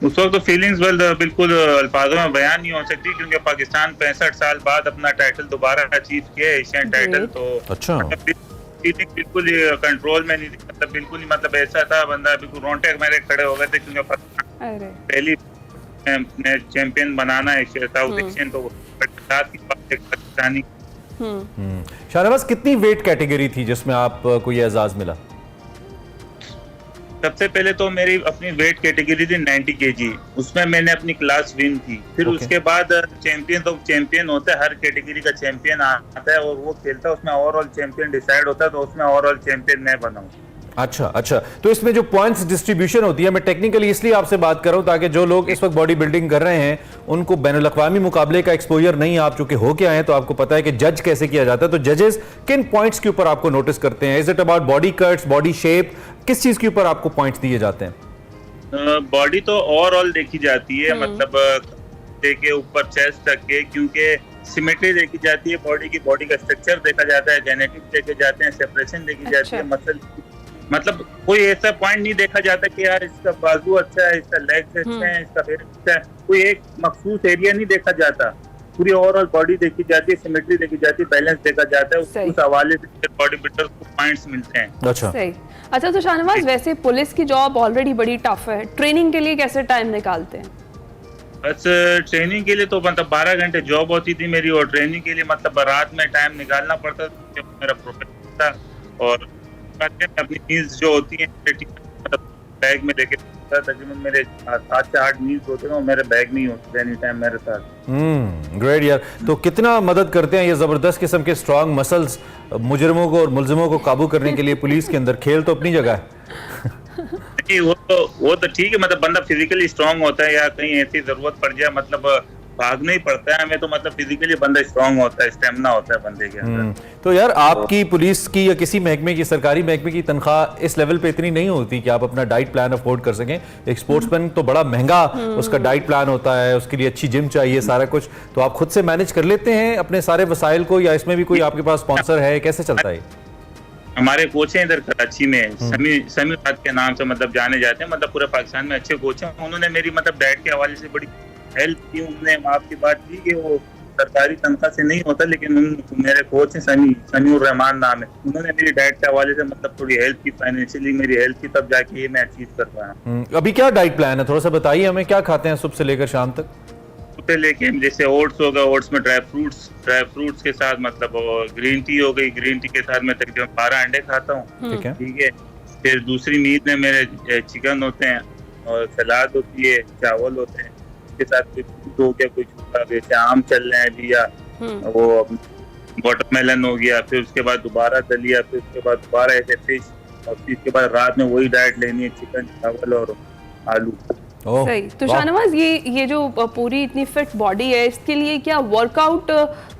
उस वक्त तो फीलिंग्स बिल्कुल अल्फाजों में बयान नहीं हो सकती क्योंकि पाकिस्तान 65 साल बाद अपना टाइटल दोबारा अचीव किया, एशियन टाइटल। तो अच्छा, बिल्कुल कंट्रोल में नहीं थी, मतलब बिल्कुल ही मतलब ऐसा था बंदा बिल्कुल रोंगटे मेरे खड़े हो गए थे क्योंकि पहली चैंपियन बनाना है साउथ एशियन, तो पाकिस्तानी। शाहनवाज, कितनी वेट कैटेगरी थी जिसमें आपको ये एजाज मिला? सबसे पहले तो मेरी अपनी वेट कैटेगरी थी 90 kg, उसमें मैंने अपनी क्लास विन की। फिर उसके बाद चैंपियन तो चैंपियन होता है, हर कैटेगरी का चैंपियन आता है और वो खेलता है, उसमें ओवरऑल चैंपियन डिसाइड होता है, तो उसमें ओवरऑल चैंपियन मैं बना हूँ। अच्छा। तो इसमें जो पॉइंट्स डिस्ट्रीब्यूशन होती है, मैं टेक्निकली इसलिए आपसे बात कर रहा हूं ताकि जो लोग इस वक्त बॉडी बिल्डिंग कर रहे हैं उनको बैनुल-अक़वामी मुकाबले का एक्सपोजर नहीं, आप चूंकि होके आए हैं तो आपको पता है कि जज कैसे किया जाता है। तो जजेस किन पॉइंट्स के ऊपर आपको नोटिस करते हैं? Is it about body cuts, body shape, किस चीज के ऊपर आपको पॉइंट्स दिए जाते हैं? बॉडी तो ओवरऑल देखी जाती है, मतलब के ऊपर चेस्ट तक के, क्योंकि सिमेट्री देखी जाती है बॉडी की, बॉडी का स्ट्रक्चर देखा जाता है, जेनेटिक्स देखे जाते हैं, सेपरेशन देखी जाती है, मसल, मतलब कोई ऐसा पॉइंट नहीं देखा जाता कि यार इसका बाजू अच्छा है, इसका लेग अच्छा है, इसका फेस अच्छा है, कोई एक मखसूस एरिया नहीं देखा जाता। पूरी ओवरऑल बॉडी देखी जाती है, सिमेट्री देखी जाती है, बैलेंस देखा जाता है, उस हवाले से बॉडी बिल्डर को पॉइंट्स मिलते हैं। अच्छा सही। अच्छा, तो शाहनवाज, वैसे पुलिस की जॉब ऑलरेडी बड़ी टफ है, ट्रेनिंग के लिए कैसे टाइम निकालते हैं? बस ट्रेनिंग के लिए तो मतलब 12 घंटे जॉब होती थी मेरी और ट्रेनिंग के लिए मतलब रात में टाइम निकालना पड़ता था, मेरा प्रोफेशन था। और अपनी नीड्स जो होती हैं मतलब बैग में लेके तकरीबन मेरे 7 से 8 नीड्स होते हैं, मेरे बैग में ही होते एनी टाइम मेरे साथ। ग्रेट यार। तो कितना मदद करते हैं ये जबरदस्त किस्म के स्ट्रॉन्ग मसल्स मुजरिमों को और मुलजिमों को काबू करने के लिए पुलिस के अंदर? खेल तो अपनी जगह है। नहीं, वो तो ठीक है, मतलब बंदा फिजिकली स्ट्रांग होता है या कहीं ऐसी जरूरत पड़ जाए, मतलब भागना ही पड़ता है हमें, तो मतलब फिजिकली बंदा स्ट्रांग होता है, स्टेमिना होता है बंदे के अंदर। तो यार आपकी पुलिस की या किसी महकमे की, सरकारी महकमे की तनख्वाह इस लेवल पे इतनी नहीं होती कि आप अपना डाइट प्लान अफोर्ड कर सकें। एक स्पोर्ट्समैन तो बड़ा महंगा उसका डाइट प्लान होता है, उसके लिए अच्छी जिम चाहिए, सारा कुछ। तो आप खुद से मैनेज कर लेते हैं अपने सारे वसाइल को, या इसमें भी कोई आपके पास स्पॉन्सर है, कैसे चलता है? हमारे कोच हैं इधर कराची में, समी के नाम से मतलब जाने जाते हैं, मतलब पूरे पाकिस्तान में अच्छे कोच हैं। उन्होंने मेरी मतलब डाइट के हवाले से बड़ी हेल्प की। उन्होंने आपकी बात की कि वो सरकारी तनख्वाह से नहीं होता, लेकिन मेरे कोच हैं समीउर रहमान नाम है, उन्होंने मेरी डाइट के हवाले से मतलब थोड़ी हेल्प की, फाइनेंशियली मेरी हेल्प की, तब जाके ये मैं अचीव कर पाया। अभी क्या डाइट प्लान है, थोड़ा सा बताइए हमें, क्या खाते हैं सुबह से लेकर शाम तक? सुबह लेके जैसे ओट्स हो गया, ओट्स में ड्राई फ्रूट्स के साथ मतलब ग्रीन टी हो गई, ग्रीन टी के साथ मैं तकरीबन 12 अंडे खाता हूँ। ठीक है। फिर दूसरी मील में मेरे चिकन होते हैं और सलाद होती है, चावल होते हैं, उसके साथ कोई फ्रूट हो गया, कोई छोटा, जैसे आम चल रहे हैं अभी, या वो वाटरमेलन हो गया। फिर उसके बाद दोबारा दलिया, फिर उसके बाद दोबारा ऐसे फिश, और फिर उसके बाद रात में वही डाइट लेनी है, चिकन, चावल और आलू। सही। तो शाहनवाज, ये जो पूरी इतनी फिट बॉडी है, इसके लिए क्या वर्कआउट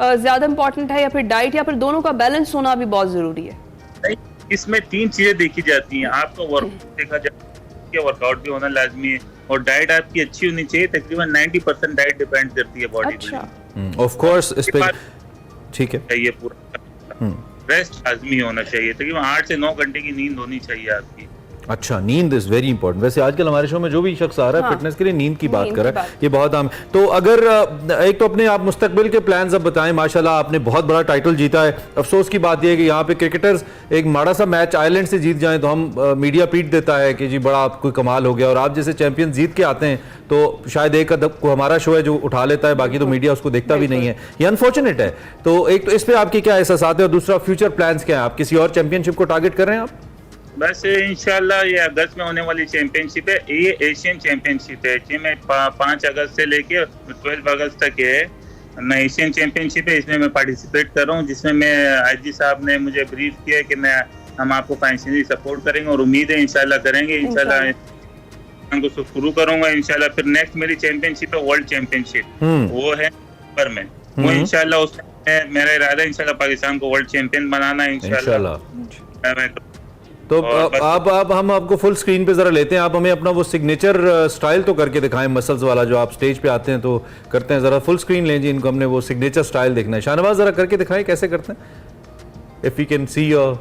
ज्यादा इम्पोर्टेंट है या फिर डाइट, या फिर दोनों का बैलेंस होना भी बहुत जरूरी है? नहीं, इसमें 3 चीजें देखी जाती हैं। आपको वर्कआउट देखा जाए, वर्कआउट भी होना लाजमी है, और डाइट आपकी अच्छी होनी चाहिए। तकरीबन 90% डाइट डिपेंड करती है बॉडी अच्छा। ऑफ कोर्स इस पे ठीक है, चाहिए पूरा रेस्ट लाजमी होना चाहिए। तकरीबन 8 से 9 घंटे की नींद होनी चाहिए आपकी। अच्छा, नींद इज वेरी इंपॉर्टेंट। वैसे आजकल हमारे शो में जो भी शख्स आ रहा है फिटनेस के लिए नींद की बात कर रहा है, ये बहुत आम। तो अगर एक तो अपने आप मुस्तकबिल के प्लान्स अब बताएं। माशाल्लाह आपने बहुत बड़ा टाइटल जीता है। अफसोस की बात यह है कि यहाँ पे क्रिकेटर्स एक माड़ा सा मैच आयरलैंड से जीत जाएं तो हम मीडिया पीट देता है कि जी बड़ा कोई कमाल हो गया, और आप जैसे चैंपियन जीत के आते हैं तो शायद एक अदब को हमारा शो है जो उठा लेता है, बाकी तो मीडिया उसको देखता भी नहीं है। ये अनफॉर्चुनेट है। तो एक तो इस पे आपके क्या एहसास है, और दूसरा फ्यूचर प्लान्स क्या है? आप किसी और चैंपियनशिप को टारगेट कर रहे हैं आप? बस इंशाल्लाह ये अगस्त में होने वाली चैंपियनशिप है, ये एशियन चैंपियनशिप है, जिसमें 5 अगस्त से लेके 12 अगस्त तक है ना एशियन चैंपियनशिप है। इसमें मैं पार्टिसिपेट कर रहा हूँ, जिसमें मैं आईजी साहब ने मुझे ब्रीफ किया है कि हम आपको फाइनेंशियली सपोर्ट करेंगे, और उम्मीद है इंशाल्लाह करेंगे। इंशाल्लाह को शुरू करूंगा इंशाल्लाह। फिर नेक्स्ट मेरी चैंपियनशिप है वर्ल्ड चैंपियनशिप, वो है पर में, वो इंशाल्लाह उसमें मेरा इरादा इंशाल्लाह पाकिस्तान को वर्ल्ड चैंपियन बनाना है इंशाल्लाह। तो आप हम आपको फुल स्क्रीन पे जरा लेते हैं, आप हमें अपना वो सिग्नेचर स्टाइल तो करके दिखाएं, मसल्स वाला जो आप स्टेज पे आते हैं तो करते हैं। जरा फुल स्क्रीन लें जी, इनको हमने वो सिग्नेचर स्टाइल देखना है। शाहनवाज जरा करके दिखाएं कैसे करते हैं। If you can see your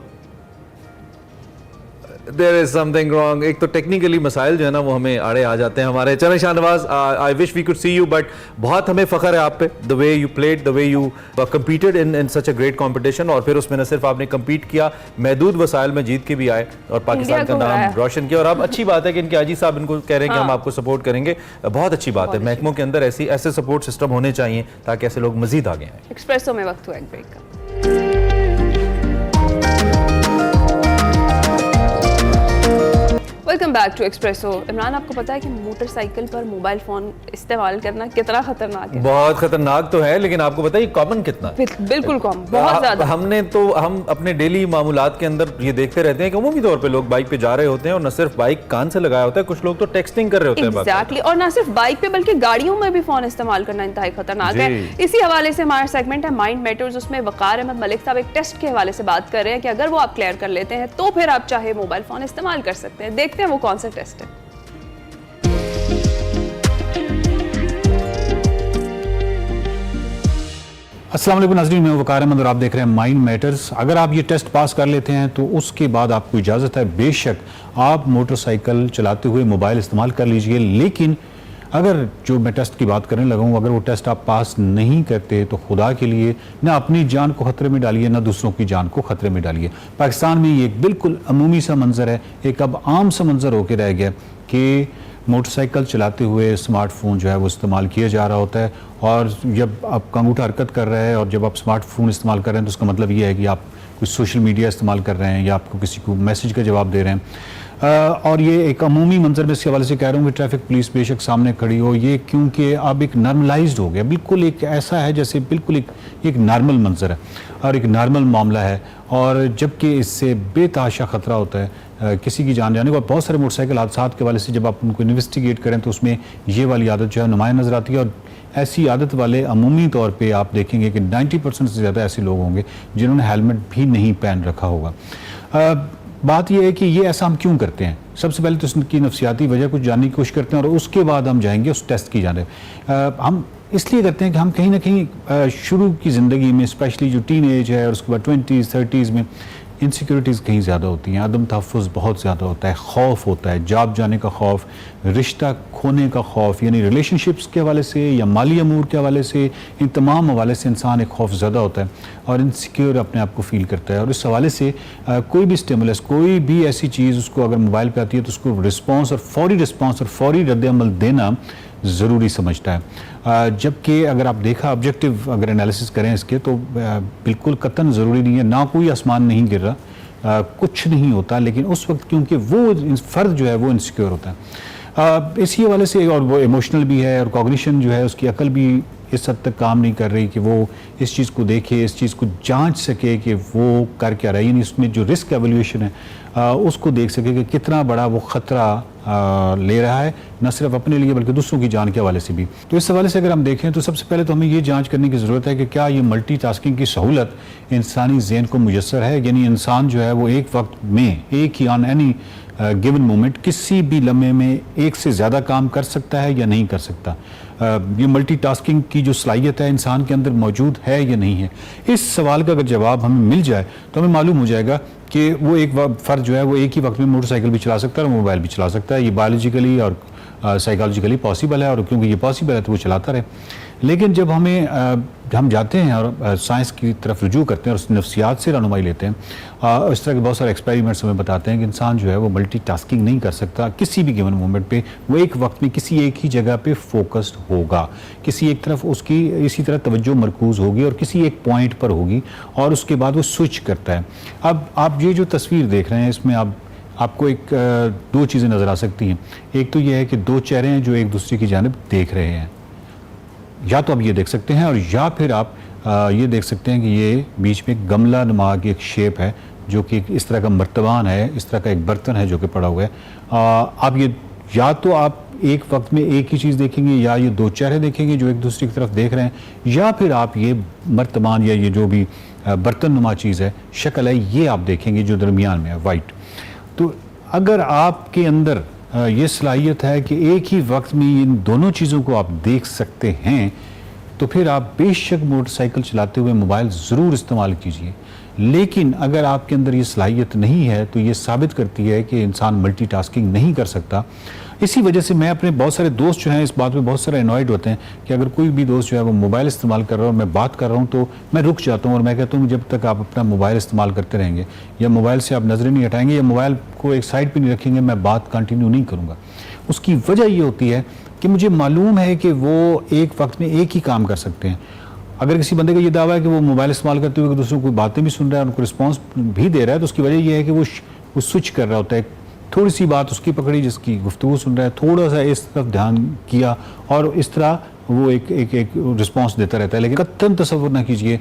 there is something wrong. एक तो टेक्निकली मसाइल जो है ना वो हमें आड़े आ जाते हैं हमारे। चलें Shahnawaz, I wish we could see you, but बहुत हमें फख्र है आप पे, the way you played, the way you competed in such a great competition. और फिर उसमें न सिर्फ आपने कम्पीट किया, महदूद वसाइल में जीत के भी आए और पाकिस्तान का नाम रोशन किया। और अब अच्छी बात है कि इनके आजी साहब इनको कह रहे हैं कि हम आपको सपोर्ट करेंगे, बहुत अच्छी बात है। महकमों के अंदर ऐसे सपोर्ट सिस्टम होने चाहिए ताकि ऐसे लोग मजीद आगे आए। एक्सप्रेसो में वक्त हुआ एक ब्रेक का। Welcome back to Expresso. Imran, आपको पता है कि मोटरसाइकिल पर मोबाइल फोन इस्तेमाल करना कितना खतरनाक है? बहुत खतरनाक तो है, लेकिन आपको पता है कॉमन कितना? बिल्कुल कॉमन, बहुत ज्यादा। हम अपने डेली मामूलात के अंदर ये देखते रहते हैं कि उमूमी तौर पे लोग बाइक पे जा रहे होते हैं, और न सिर्फ बाइक कान से लगाया होता है, कुछ लोग तो टेक्सटिंग कर रहे होते हैं। एग्जैक्टली, और न सिर्फ बाइक पे बल्कि गाड़ियों में भी फोन इस्तेमाल करना इंतहाई खतरनाक है। इसी हवाले से हमारा सेगमेंट है माइंड मैटर्स, उसमें वकार अहमद मलिक साहब एक टेस्ट के हवाले से बात कर रहे हैं कि अगर वो आप क्लियर कर लेते हैं तो फिर आप चाहे मोबाइल फोन इस्तेमाल कर सकते हैं। देखते हैं वो कौन सा टेस्ट है। अस्सलाम वालेकुम नाज़रीन, मैं वकार अहमद और आप देख रहे हैं माइंड मैटर्स। अगर आप ये टेस्ट पास कर लेते हैं तो उसके बाद आपको इजाज़त है बेशक आप मोटरसाइकिल चलाते हुए मोबाइल इस्तेमाल कर लीजिए, लेकिन अगर जो मैं टेस्ट की बात करने लगा हूँ, अगर वो टेस्ट आप पास नहीं करते तो खुदा के लिए ना अपनी जान को ख़तरे में डालिए, ना दूसरों की जान को ख़तरे में डालिए। पाकिस्तान में ये एक बिल्कुल अमूमी सा मंजर है, एक अब आम सा मंजर होकर रह गया कि मोटरसाइकिल चलाते हुए स्मार्टफोन जो है वो इस्तेमाल किया जा रहा होता है, और जब आप अंगूठा हरकत कर रहे हैं और जब आप स्मार्टफोन इस्तेमाल कर रहे हैं तो उसका मतलब ये है कि आप कुछ सोशल मीडिया इस्तेमाल कर रहे हैं या आपको किसी को मैसेज का जवाब दे रहे हैं। और ये एक अमूमी मंजर में इसके हवाले से कह रहा हूँ कि ट्रैफिक पुलिस बेशक सामने खड़ी हो, ये क्योंकि अब एक नॉर्मलाइज्ड हो गया, बिल्कुल एक ऐसा है जैसे बिल्कुल एक नॉर्मल मंजर है और एक नॉर्मल मामला है, और जबकि इससे बेतहाशा ख़तरा होता है किसी की जान जाने को। बहुत सारे मोटरसाइकिल हादसात के वाले से जब आप उनको इन्वेस्टिगेट करें तो उसमें ये वाली आदत जो है नुमाया नज़र आती है। और ऐसी आदत वाले अमूमी तौर पे आप देखेंगे कि 90% से ज़्यादा ऐसे लोग होंगे जिन्होंने हेलमेट भी नहीं पहन रखा होगा। बात यह है कि ये ऐसा हम क्यों करते हैं। सबसे पहले तो इसकी नफसियाती वजह कुछ जानने की कोशिश करते हैं और उसके बाद हम जाएंगे उस टेस्ट की जानिब। हम इसलिए करते हैं कि हम कहीं ना कहीं शुरू की ज़िंदगी में स्पेशली जो टीन एज है और उसके बाद 20s 30s में इनसिक्योरिटीज़ कहीं ज़्यादा होती हैं, अदम तहफ़्फ़ुज़ बहुत ज़्यादा होता है, खौफ होता है, जाप जाने का खौफ, रिश्ता खोने का खौफ, यानी रिलेशनशिप्स के हवाले से या माली अमूर के हवाले से, इन तमाम हवाले से इंसान एक खौफ ज़्यादा होता है और इनसिक्योर अपने आप को फ़ील करता है। और इस हवाले से कोई भी स्टिमुलस, कोई भी ऐसी चीज़ उसको अगर मोबाइल पर आती है तो उसको रिस्पॉन्स और फौरी रद्द-ए-अमल देना ज़रूरी समझता है। जबकि अगर आप देखा ऑब्जेक्टिव अगर एनालिसिस करें इसके तो बिल्कुल कतन ज़रूरी नहीं है, ना कोई आसमान नहीं गिर रहा, कुछ नहीं होता, लेकिन उस वक्त क्योंकि वो फ़र्द जो है वो इनसिक्योर होता है इसी हवाले से, और वो इमोशनल भी है और कॉग्निशन जो है उसकी अकल भी इस हद तक काम नहीं कर रही कि वो इस चीज़ को देखे, इस चीज़ को जांच सके कि वो कर क्या रहा है, यानी उसमें जो रिस्क एवल्यूएशन है उसको देख सके कि कितना बड़ा वो ख़तरा ले रहा है, न सिर्फ अपने लिए बल्कि दूसरों की जान के हवाले से भी। तो इस हवाले से अगर हम देखें तो सबसे पहले तो हमें ये जांच करने की ज़रूरत है कि क्या ये मल्टीटास्किंग की सहूलत इंसानी ज़हन को मुयस्सर है, यानी इंसान जो है वो एक वक्त में एक ही ऑन एनी गिवन मोमेंट किसी भी लम्हे में एक से ज़्यादा काम कर सकता है या नहीं कर सकता। ये मल्टीटास्किंग की जो सलाहियत है इंसान के अंदर मौजूद है या नहीं है। इस सवाल का अगर जवाब हमें मिल जाए तो हमें मालूम हो जाएगा कि वो एक फ़र्द जो है वो एक ही वक्त में मोटरसाइकिल भी चला सकता है और मोबाइल भी चला सकता है। ये बायोलॉजिकली और साइकोलॉजिकली पॉसिबल है और क्योंकि ये पॉसिबल है तो वो चलाता रहे। लेकिन जब हम जाते हैं और साइंस की तरफ रुजू करते हैं और नफ्सियात से रहनुमाई लेते हैं, इस तरह के बहुत सारे एक्सपेरिमेंट्स हमें बताते हैं कि इंसान जो है वो मल्टीटास्किंग नहीं कर सकता। किसी भी गिवन मोमेंट पे वो एक वक्त में किसी एक ही जगह पे फोकस्ड होगा, किसी एक तरफ उसकी इसी तरह तवज्जो मरकूज़ होगी और किसी एक पॉइंट पर होगी और उसके बाद वो स्विच करता है। अब आप ये जो तस्वीर देख रहे हैं इसमें आपको एक दो चीज़ें नज़र आ सकती हैं। एक तो ये है कि दो चेहरे हैं जो एक दूसरे की जानिब देख रहे हैं, या तो आप ये देख सकते हैं और या फिर आप ये देख सकते हैं कि ये बीच में गमला नुमा की एक शेप है जो कि इस तरह का मर्तबान है, इस तरह का एक बर्तन है जो कि पड़ा हुआ है। आप ये या तो आप एक वक्त में एक ही चीज़ देखेंगे या ये दो चेहरे देखेंगे जो एक दूसरे की तरफ देख रहे हैं, या फिर आप ये मर्तबान या ये जो भी बर्तन नुमा चीज़ है, शक्ल है, ये आप देखेंगे जो दरमियान में है, वाइट। तो अगर आपके अंदर ये सलाहियत है कि एक ही वक्त में इन दोनों चीज़ों को आप देख सकते हैं तो फिर आप बेशक मोटरसाइकिल चलाते हुए मोबाइल ज़रूर इस्तेमाल कीजिए। लेकिन अगर आपके अंदर ये सलाहियत नहीं है तो ये साबित करती है कि इंसान मल्टीटास्किंग नहीं कर सकता। इसी वजह से मैं अपने बहुत सारे दोस्त जो हैं इस बात में बहुत सारे एनॉयड होते हैं कि अगर कोई भी दोस्त जो है वो मोबाइल इस्तेमाल कर रहा है और मैं बात कर रहा हूँ तो मैं रुक जाता हूँ और मैं कहता हूँ जब तक आप अपना मोबाइल इस्तेमाल करते रहेंगे या मोबाइल से आप नज़रें नहीं हटाएंगे या मोबाइल को एक साइड पर नहीं रखेंगे, मैं बात कंटिन्यू नहीं करूँगा। उसकी वजह ये होती है कि मुझे मालूम है कि वो एक वक्त में एक ही काम कर सकते हैं। अगर किसी बंदे का ये दावा है कि वो मोबाइल इस्तेमाल करते हुए दूसरों को बातें भी सुन रहा है, उनको रिस्पॉन्स भी दे रहा है, तो उसकी वजह ये है कि वो स्विच कर रहा होता है। थोड़ी सी बात उसकी पकड़ी जिसकी गुफ्तगू सुन रहा है, थोड़ा सा इस तरफ ध्यान किया और इस तरह वो एक रिस्पॉन्स देता रहता है। लेकिन कतई तसव्वुर ना कीजिए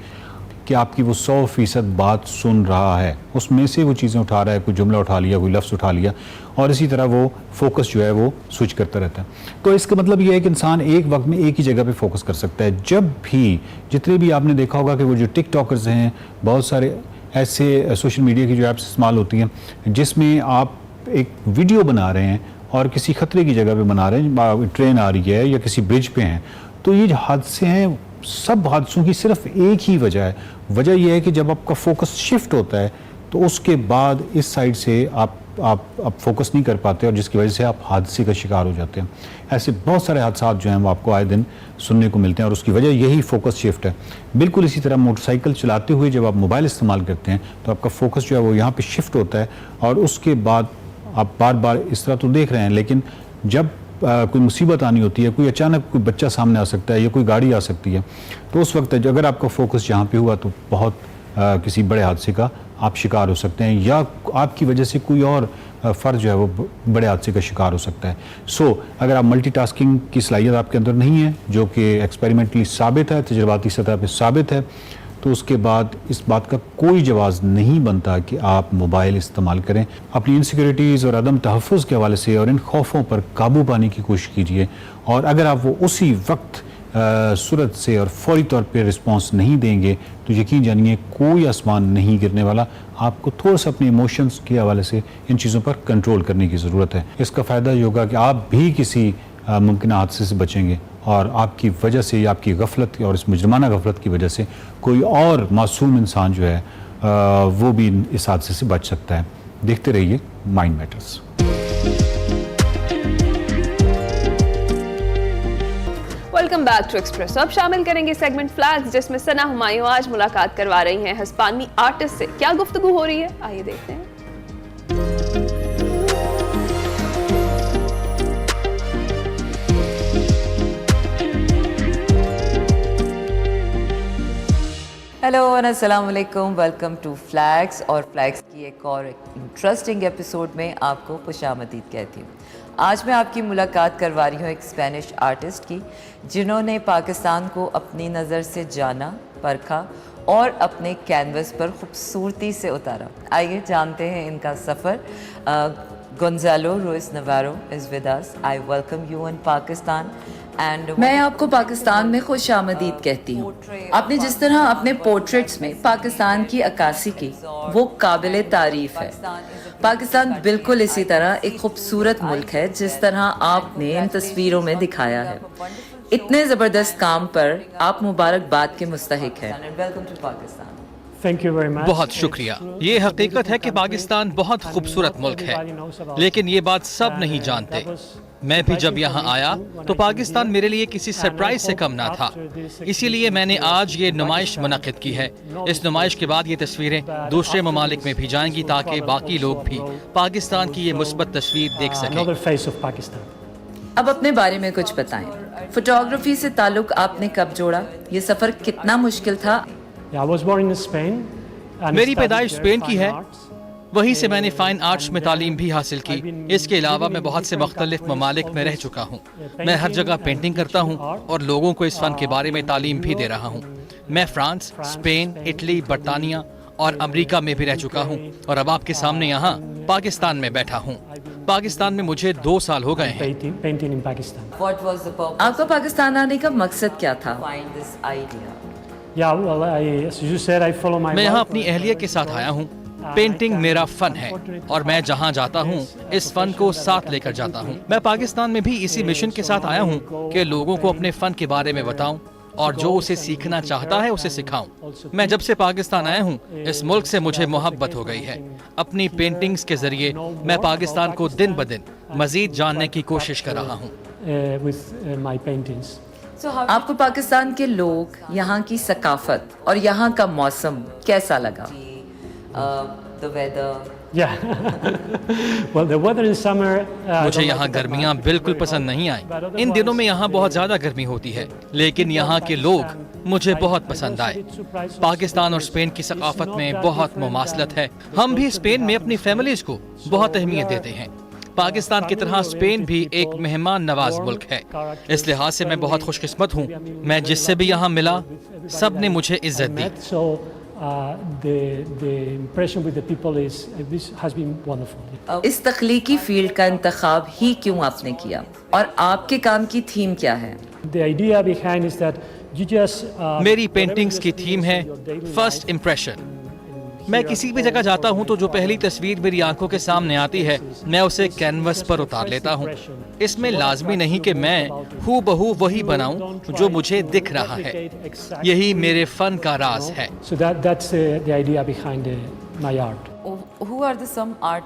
कि आपकी वो 100% बात सुन रहा है, उसमें से वो चीज़ें उठा रहा है, कोई जुमला उठा लिया, कोई लफ्ज़ उठा लिया और इसी तरह वो फोकस जो है वो स्विच करता रहता है। तो इसका मतलब ये है कि इंसान एक वक्त में एक ही जगह पे फोकस कर सकता है। जब भी जितने भी आपने देखा होगा कि वो जो टिकटॉकर्स हैं, बहुत सारे ऐसे सोशल मीडिया की जो ऐप्स इस्तेमाल होती हैं जिसमें आप एक वीडियो बना रहे हैं और किसी खतरे की जगह पे बना रहे हैं, ट्रेन आ रही है या किसी ब्रिज पे हैं, तो ये जो हादसे हैं सब हादसों की सिर्फ एक ही वजह है। वजह यह है कि जब आपका फोकस शिफ्ट होता है तो उसके बाद इस साइड से आप फोकस नहीं कर पाते और जिसकी वजह से आप हादसे का शिकार हो जाते हैं। ऐसे बहुत सारे हादसा जो हैं वो आपको आए दिन सुनने को मिलते हैं और उसकी वजह यही फोकस शिफ्ट है। बिल्कुल इसी तरह मोटरसाइकिल चलाते हुए जब आप मोबाइल इस्तेमाल करते हैं तो आपका फोकस जो है वो यहाँ पे शिफ्ट होता है और उसके बाद आप बार बार इस तरह तो देख रहे हैं, लेकिन जब कोई मुसीबत आनी होती है, कोई अचानक कोई बच्चा सामने आ सकता है या कोई गाड़ी आ सकती है, तो उस वक्त अगर आपका फोकस यहाँ पे हुआ तो बहुत किसी बड़े हादसे का आप शिकार हो सकते हैं या आपकी वजह से कोई और फ़र्द जो है वो बड़े हादसे का शिकार हो सकता है। अगर आप मल्टीटास्किंग की सलाहियत आपके अंदर नहीं है, जो कि एक्सपेरिमेंटली साबित है, तजर्बाती सतह पे साबित है, तो उसके बाद इस बात का कोई जवाब नहीं बनता कि आप मोबाइल इस्तेमाल करें। अपनी इनसिक्योरिटीज़ और अदम तहफ़्फ़ुज़ के हवाले से और इन खौफों पर काबू पाने की कोशिश कीजिए, और अगर आप वो उसी वक्त सूरत से और फौरी तौर पे रिस्पांस नहीं देंगे तो यकीन जानिए कोई आसमान नहीं गिरने वाला। आपको थोड़ा सा अपने इमोशंस के हवाले से इन चीज़ों पर कंट्रोल करने की ज़रूरत है। इसका फ़ायदा ये होगा कि आप भी किसी मुमकिन हादसे से बचेंगे, और आपकी वजह से या आपकी गफलत और इस मुजरमाना गफलत की वजह से कोई और मासूम इंसान जो है वो भी इस हादसे से बच सकता है। देखते रहिए mind matters. Welcome back to express. अब शामिल करेंगे सेगमेंट फ्लैग्स, जिसमें सना हुमायूं आज मुलाकात करवा रही हैं हिस्पानी आर्टिस्ट से। क्या गुफ्तगू हो रही है, आइए देखते हैं। हेलो और अस्सलाम वालेकुम, वेलकम टू फ्लैग्स। और फ्लैग्स की एक और इंटरेस्टिंग एपिसोड में आपको खुशामदीद कहती हूँ। आज मैं आपकी मुलाकात करवा रही हूँ एक स्पेनिश आर्टिस्ट की, जिन्होंने पाकिस्तान को अपनी नज़र से जाना, परखा और अपने कैनवस पर खूबसूरती से उतारा। आइए जानते हैं इनका सफ़र। Gonzalo Ruiz Navarro is with us. I welcome you in Pakistan. मैं आपको पाकिस्तान में खुश आमदीद कहती हूँ। आपने जिस तरह अपने पोर्ट्रेट्स में पाकिस्तान की अक्कासी की, वो काबिल तारीफ है। पाकिस्तान बिल्कुल इसी तरह एक खूबसूरत मुल्क है जिस तरह आपने इन तस्वीरों में दिखाया है। इतने ज़बरदस्त काम पर आप मुबारकबाद के मुस्तहिक हैं। Welcome to Pakistan. Thank you very much. बहुत शुक्रिया। ये हकीकत है कि पाकिस्तान बहुत खूबसूरत मुल्क है, लेकिन ये बात सब नहीं जानते। मैं भी जब यहाँ आया तो पाकिस्तान मेरे लिए किसी सरप्राइज से कम ना था, इसीलिए मैंने आज ये नुमाइश मुनक़िद की है। इस नुमाइश के बाद ये तस्वीरें दूसरे ममालिक में भी जाएंगी ताकि बाकी लोग भी पाकिस्तान की ये मुस्बत तस्वीर देख Another सकें। face of Pakistan. अब अपने बारे में कुछ बताएं। फोटोग्राफी से ताल्लुक आपने कब जोड़ा? ये सफ़र कितना मुश्किल था? Yeah, I was born in Spain. and मेरी studied पैदाइश there स्पेन की fine है, arts. वहीं से मैंने फ़ाइन आर्ट्स में तालीम भी हासिल की। इसके अलावा मैं बहुत से मुख्तलिफ ममालिक में रह चुका हूँ। मैं हर जगह पेंटिंग करता हूँ और लोगों को इस फ़न के बारे में तालीम भी दे रहा हूँ। मैं फ्रांस, स्पेन, इटली, बरतानिया और अमेरिका में भी रह चुका हूँ, और अब आपके सामने यहाँ पाकिस्तान में बैठा हूँ। पाकिस्तान में मुझे 2 साल हो गए हैं। Painting in Pakistan. आपका पाकिस्तान आने का मकसद क्या था? Yeah, well, as you said, I follow my मैं यहाँ wife. अपनी अहलिया के साथ आया हूँ। पेंटिंग मेरा फन है और मैं जहाँ जाता हूँ इस फन को साथ लेकर जाता हूँ। मैं पाकिस्तान में भी इसी मिशन के साथ आया हूँ कि लोगों को अपने फन के बारे में बताऊं और जो उसे सीखना चाहता है उसे सिखाऊं। मैं जब से पाकिस्तान आया हूँ इस मुल्क से मुझे मोहब्बत हो गई है। अपनी पेंटिंग्स के जरिए मैं पाकिस्तान को दिन ब दिन मजीद जानने की कोशिश कर रहा हूँ। With my paintings. आपको पाकिस्तान के लोग, यहाँ की सकाफत और यहाँ का मौसम कैसा लगा? Yeah. Well, the weather in summer. मुझे यहाँ गर्मियाँ बिल्कुल पसंद नहीं आई। इन दिनों में यहाँ बहुत ज़्यादा गर्मी होती है, लेकिन यहाँ के लोग मुझे बहुत पसंद आए। पाकिस्तान और स्पेन की सकाफत में बहुत मुमासलत है। हम भी स्पेन में अपनी फैमिलीज को बहुत अहमियत देते हैं। पाकिस्तान की तरह स्पेन भी एक मेहमान नवाज मुल्क है। इस लिहाज से मैं बहुत खुशकिस्मत हूँ। मैं जिससे भी यहाँ मिला सब ने मुझे इज्जत दी। So the impression with the people is this has been wonderful. इस तख्लीकी फील्ड का इंतखाब ही क्यों आपने किया और आपके काम की थीम क्या है? The idea behind is that you just. मेरी पेंटिंग्स की थीम है फर्स्ट इम्प्रेशन। मैं किसी भी जगह जाता हूँ तो जो पहली तस्वीर मेरी आंखों के सामने आती है मैं उसे कैनवस पर उतार लेता हूँ। इसमें लाजमी नहीं कि मैं हूबहू वही बनाऊं जो मुझे दिख रहा है। यही मेरे फन का राज है। So that's the idea behind my art.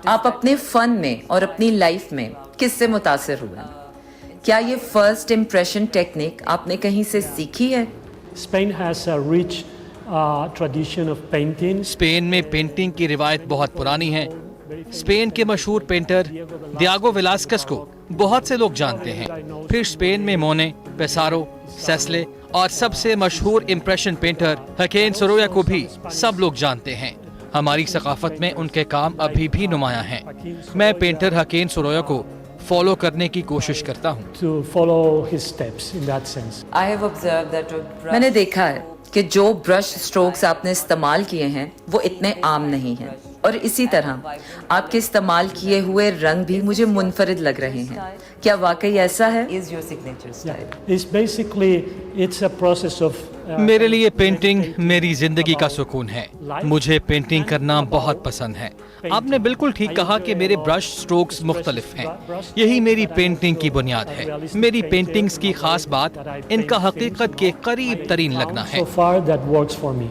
आप अपने फन में और अपनी लाइफ में किससे मुतासिर हुए? क्या ये फर्स्ट इम्प्रेशन टेक्निक आपने कहीं से सीखी है? Spain has a rich tradition of painting. Spain में पेंटिंग की रिवायत बहुत पुरानी है। स्पेन के मशहूर पेंटर डियागो वेलास्कस को बहुत से लोग जानते हैं। फिर स्पेन में मोने, पेसारो, सेस्ले और सबसे मशहूर इम्प्रेशन पेंटर हकीन सोरोया को भी सब लोग जानते हैं। हमारी सकाफत में उनके काम अभी भी नुमायां हैं। मैं पेंटर हकीन सोरोया को फॉलो करने की कोशिश करता हूँ। To follow his steps in that sense. मैंने देखा है कि जो ब्रश स्ट्रोक्स आपने इस्तेमाल किए हैं वो इतने आम नहीं हैं, और इसी तरह आपके इस्तेमाल किए हुए रंग भी मुझे मुनफरिद लग रहे हैं। क्या वाकई ऐसा है? Is your signature style? It's a process of मेरे लिए पेंटिंग मेरी जिंदगी का सुकून है। मुझे पेंटिंग करना बहुत पसंद है। आपने बिल्कुल ठीक कहा कि मेरे ब्रश स्ट्रोक्स मुख्तलिफ हैं। यही मेरी पेंटिंग की बुनियाद है। मेरी पेंटिंग्स की खास बात इनका हकीकत के करीब तरीन लगना है। so far that works for me.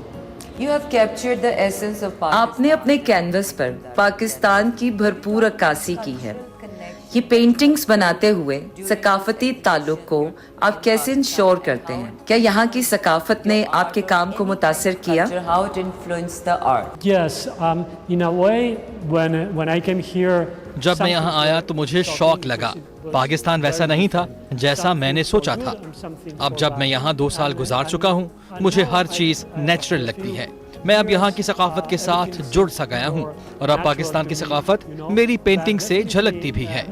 You have captured the essence of Pakistan. आपने अपने कैनवस पर पाकिस्तान की भरपूर अक्कासी की है। ये पेंटिंग्स बनाते हुए सकाफती ताल्लुक को आप कैसे इंश्योर करते हैं? क्या यहाँ की सकाफत ने आपके काम को मुतासिर किया? How it influenced the art? Yes, in a way, when I came here, जब मैं यहाँ आया तो मुझे शौक लगा। पाकिस्तान वैसा नहीं था जैसा मैंने सोचा था। अब जब मैं यहाँ 2 साल गुजार चुका हूँ, मुझे हर चीज नेचुरल लगती है। मैं अब यहाँ की सकाफत के साथ जुड़ सा गया हूँ और अब पाकिस्तान की सकाफत मेरी पेंटिंग से झलकती भी है।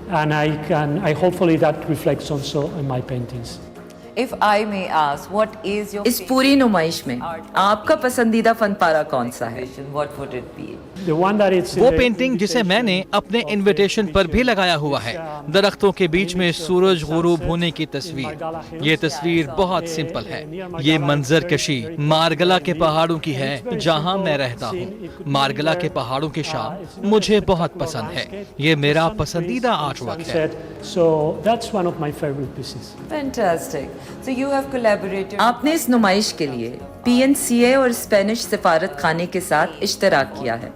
and I hopefully that reflects also in my paintings. If I may ask, what is your इस पूरी नुमाइश में आपका पसंदीदा फनपारा कौन सा है? What would it be? The one that it's वो पेंटिंग जिसे मैंने अपने इनविटेशन पर भी लगाया हुआ है, दरख्तों के बीच में सूरज गुरूब होने की तस्वीर। ये तस्वीर बहुत सिंपल है। ये मंजर कशी मारगला के पहाड़ों की है जहाँ मैं रहता हूँ। मारगला के पहाड़ों की शाम मुझे बहुत पसंद है। ये मेरा पसंदीदा आर्ट वर्क है। So that's one of my favorite pieces. Fantastic. So you have collaborated. आपने इस नुमाइश के लिए PNCA और स्पेनिश सिफारत खाने के साथ इश्तराक किया है।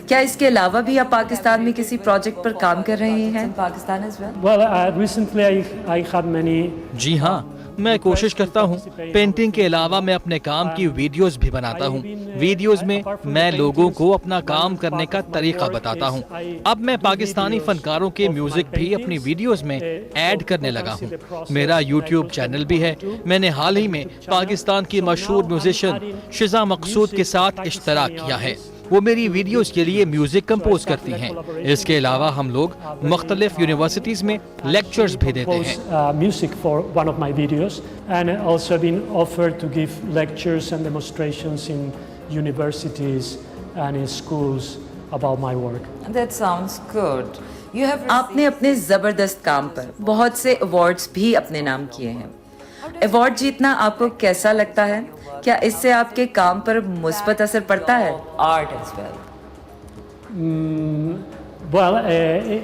क्या इसके अलावा भी आप पाकिस्तान में किसी प्रोजेक्ट पर काम कर रहे हैं? Pakistan as well? Well, recently I had many. जी हाँ, मैं कोशिश करता हूँ। पेंटिंग के अलावा मैं अपने काम की वीडियोस भी बनाता हूँ। वीडियोस में मैं लोगों को अपना काम करने का तरीका बताता हूँ। अब मैं पाकिस्तानी फनकारों के म्यूजिक भी अपनी वीडियोस में ऐड करने लगा हूँ। मेरा यूट्यूब चैनल भी है। मैंने हाल ही में पाकिस्तान की मशहूर म्यूजिशियन शिजा मकसूद के साथ इश्तराक किया है। वो मेरी वीडियोस के लिए म्यूजिक कंपोज करती हैं। इसके अलावा हम लोग मुख्तलिफ यूनिवर्सिटीज में लेक्चर्स भी देते हैं। Music for one of my videos, and also been offered to give lectures and demonstrations in universities and in schools about my work. That sounds good. You have आपने अपने जबरदस्त काम पर बहुत से अवार्ड्स भी अपने नाम किए हैं। अवार्ड जीतना आपको कैसा लगता है? क्या इससे आपके काम पर मुस्बत असर पड़ता है? Art as well. Well,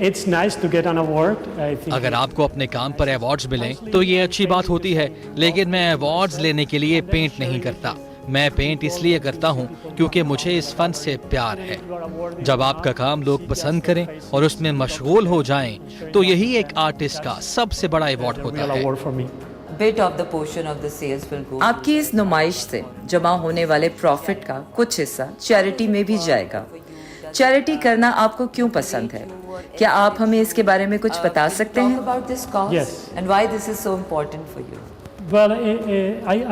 it's nice to get an award. I think. अगर आपको अपने काम पर अवार्ड्स मिलें तो ये अच्छी बात होती है, लेकिन मैं अवार्ड्स लेने के लिए पेंट नहीं करता। मैं पेंट इसलिए करता हूँ क्योंकि मुझे इस फन से प्यार है। जब आपका काम लोग पसंद करें और उसमें मशगूल हो जाएं, तो यही एक आर्टिस्ट का सबसे बड़ा अवार्ड होता है। Bit of the portion of the sales will go. आपकी इस नुमाइश से जमा होने वाले प्रॉफिट का कुछ हिस्सा चैरिटी में भी जाएगा। चैरिटी करना आपको क्यों पसंद है? क्या आप हमें इसके बारे में कुछ बता सकते हैं? Talk about this cause Yes. and why this is so important for you. Well,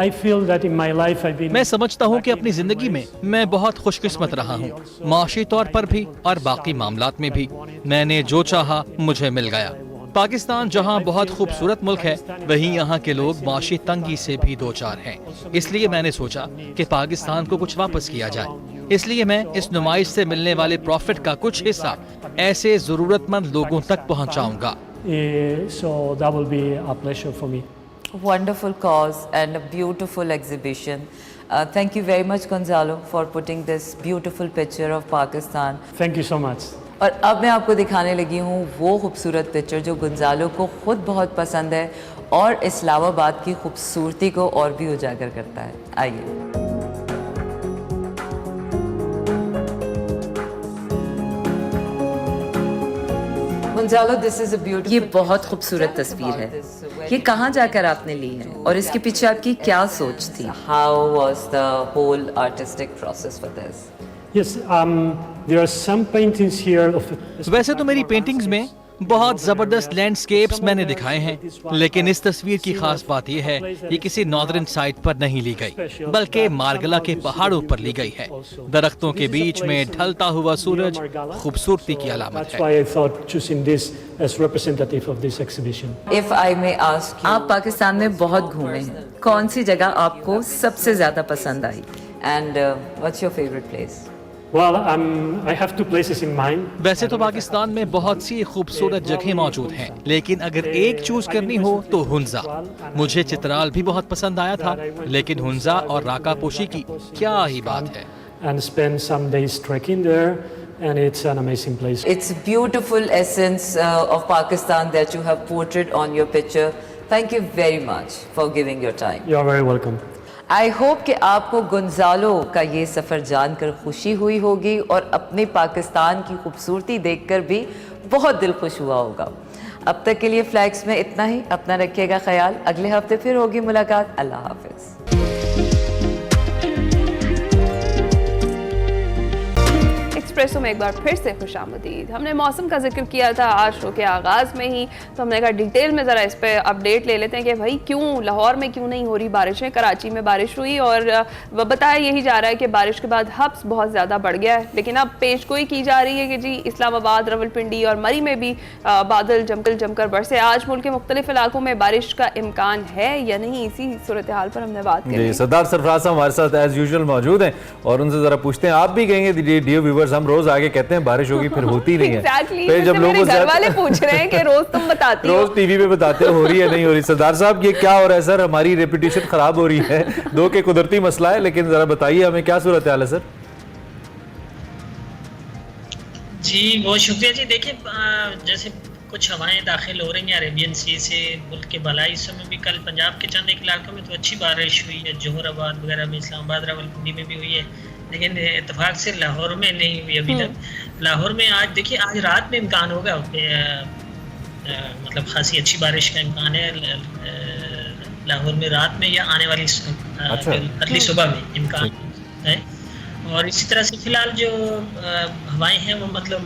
I feel that in my life I've been. मैं समझता हूँ कि अपनी जिंदगी में मैं बहुत खुशकिस्मत रहा हूँ, माशी तौर पर भी और बाकी मामलात में भी। मैंने जो चाहा मुझे मिल गया। पाकिस्तान जहां बहुत खूबसूरत मुल्क है, वहीं यहाँ के लोग माशी तंगी से भी दो चार हैं। इसलिए मैंने सोचा कि पाकिस्तान को कुछ वापस किया जाए। इसलिए मैं इस नुमाइश से मिलने वाले प्रॉफिट का कुछ हिस्सा ऐसे जरूरतमंद लोगों तक पहुँचाऊंगा। So that will be a pleasure for me. Wonderful cause and a beautiful exhibition. Thank you very much, Gonzalo, for putting this beautiful picture of Pakistan. Thank you so much. और अब मैं आपको दिखाने लगी हूँ वो खूबसूरत पिक्चर जो गुंजालो को खुद बहुत पसंद है और इस्लामाबाद की खूबसूरती को और भी उजागर करता है। आइए। गुंजालो, दिस इज अ ब्यूटीफुल। ये बहुत खूबसूरत तस्वीर है। ये कहाँ जाकर आपने ली है और इसके पीछे आपकी क्या सोच थी? How was the whole artistic process for this? Yes, there are some paintings here of. वैसे तो मेरी पेंटिंग्स में बहुत जबरदस्त लैंडस्केप्स मैंने दिखाए हैं, लेकिन इस तस्वीर की खास बात यह है ये किसी नॉर्दर्न साइट पर नहीं ली गई, बल्कि मार्गला के पहाड़ों पर ली गई है। दरख्तों के बीच में ढलता हुआ सूरज खूबसूरती की अलामत है। इफ आई मे आस्क, आप पाकिस्तान में बहुत घूमे हैं, कौन सी जगह आपको सबसे ज्यादा पसंद आई and what's your favourite place? Well, I have two places in mind. वैसे तो पाकिस्तान में बहुत सी खूबसूरत जगह मौजूद हैं, लेकिन अगर एक चूज करनी हो तो हुंजा। मुझे चित्राल भी बहुत पसंद आया था, लेकिन हुंजा और राका पोशी की क्या ही बात है। And spend some days trekking there, and it's an amazing place. It's beautiful essence of Pakistan that you have portrayed on your picture. Thank you very much for giving your time. You are very welcome. I hope कि आपको गुंजालो का ये सफ़र जानकर खुशी हुई होगी और अपने पाकिस्तान की खूबसूरती देखकर भी बहुत दिल खुश हुआ होगा। अब तक के लिए फ्लैग्स में इतना ही। अपना रखिएगा ख्याल, अगले हफ्ते फिर होगी मुलाकात। अल्लाह हाफिज़। एक्सप्रेसो में एक बार फिर से खुशामदीद। हमने मौसम का जिक्र किया था आज शो के आगाज़ में ही, तो हमने कहा डिटेल में ज़रा इस पर अपडेट ले लेते हैं कि भाई क्यों लाहौर में क्यों नहीं हो रही बारिशें। कराची में बारिश हुई और बताया यही जा रहा है कि बारिश के बाद हब्स बहुत ज़्यादा बढ़ गया है, लेकिन अब पेशगोई की जा रही है कि जी इस्लामाबाद, रावलपिंडी और मरी में भी बादल जमकर बरसे। आज मुल्क के मुख्तलिफ इलाकों में बारिश का इम्कान है या नहीं, इसी सूरत हाल पर हमने बात की। सरदार सरफराज साहब हमारे साथ एज यूजुअल मौजूद हैं और उनसे ज़रा पूछते हैं, आप भी कहेंगे डियर व्यूअर्स, हम रोज आगे कहते हैं बारिश होगी फिर होती नहीं है। फिर जब लोग घर वाले पूछ रहे हैं कि रोज तुम बताते हो, रोज टीवी पे बताते हो रही है नहीं हो रही। सरदार साहब ये क्या हो रहा है सर? हमारी रेपुटेशन खराब हो रही है, दो के कुदरती मसला है, लेकिन जरा बताइए हमें क्या सूरत हाल है सर? जी बहुत शुक्रिया जी। देखिए जैसे कुछ हवाएं दाखिल हो रही हैं अरेबियन सी से मुल्क के बलाई हिस्सों में भी। कल पंजाब के चंद एक इलाकों में तो अच्छी बारिश हुई है, जोहराबाद वगैरह में, इस्लामाबाद, रावलपिंडी में भी हुई है, लेकिन इत्तेफाक से लाहौर में नहीं हुई अभी तक। लाहौर में आज देखिए आज रात में इम्कान होगा, मतलब खासी अच्छी बारिश का इम्कान है लाहौर में रात में या आने वाली अगली सुबह में इम्कान है। और इसी तरह से फिलहाल जो हवाएं हैं वो मतलब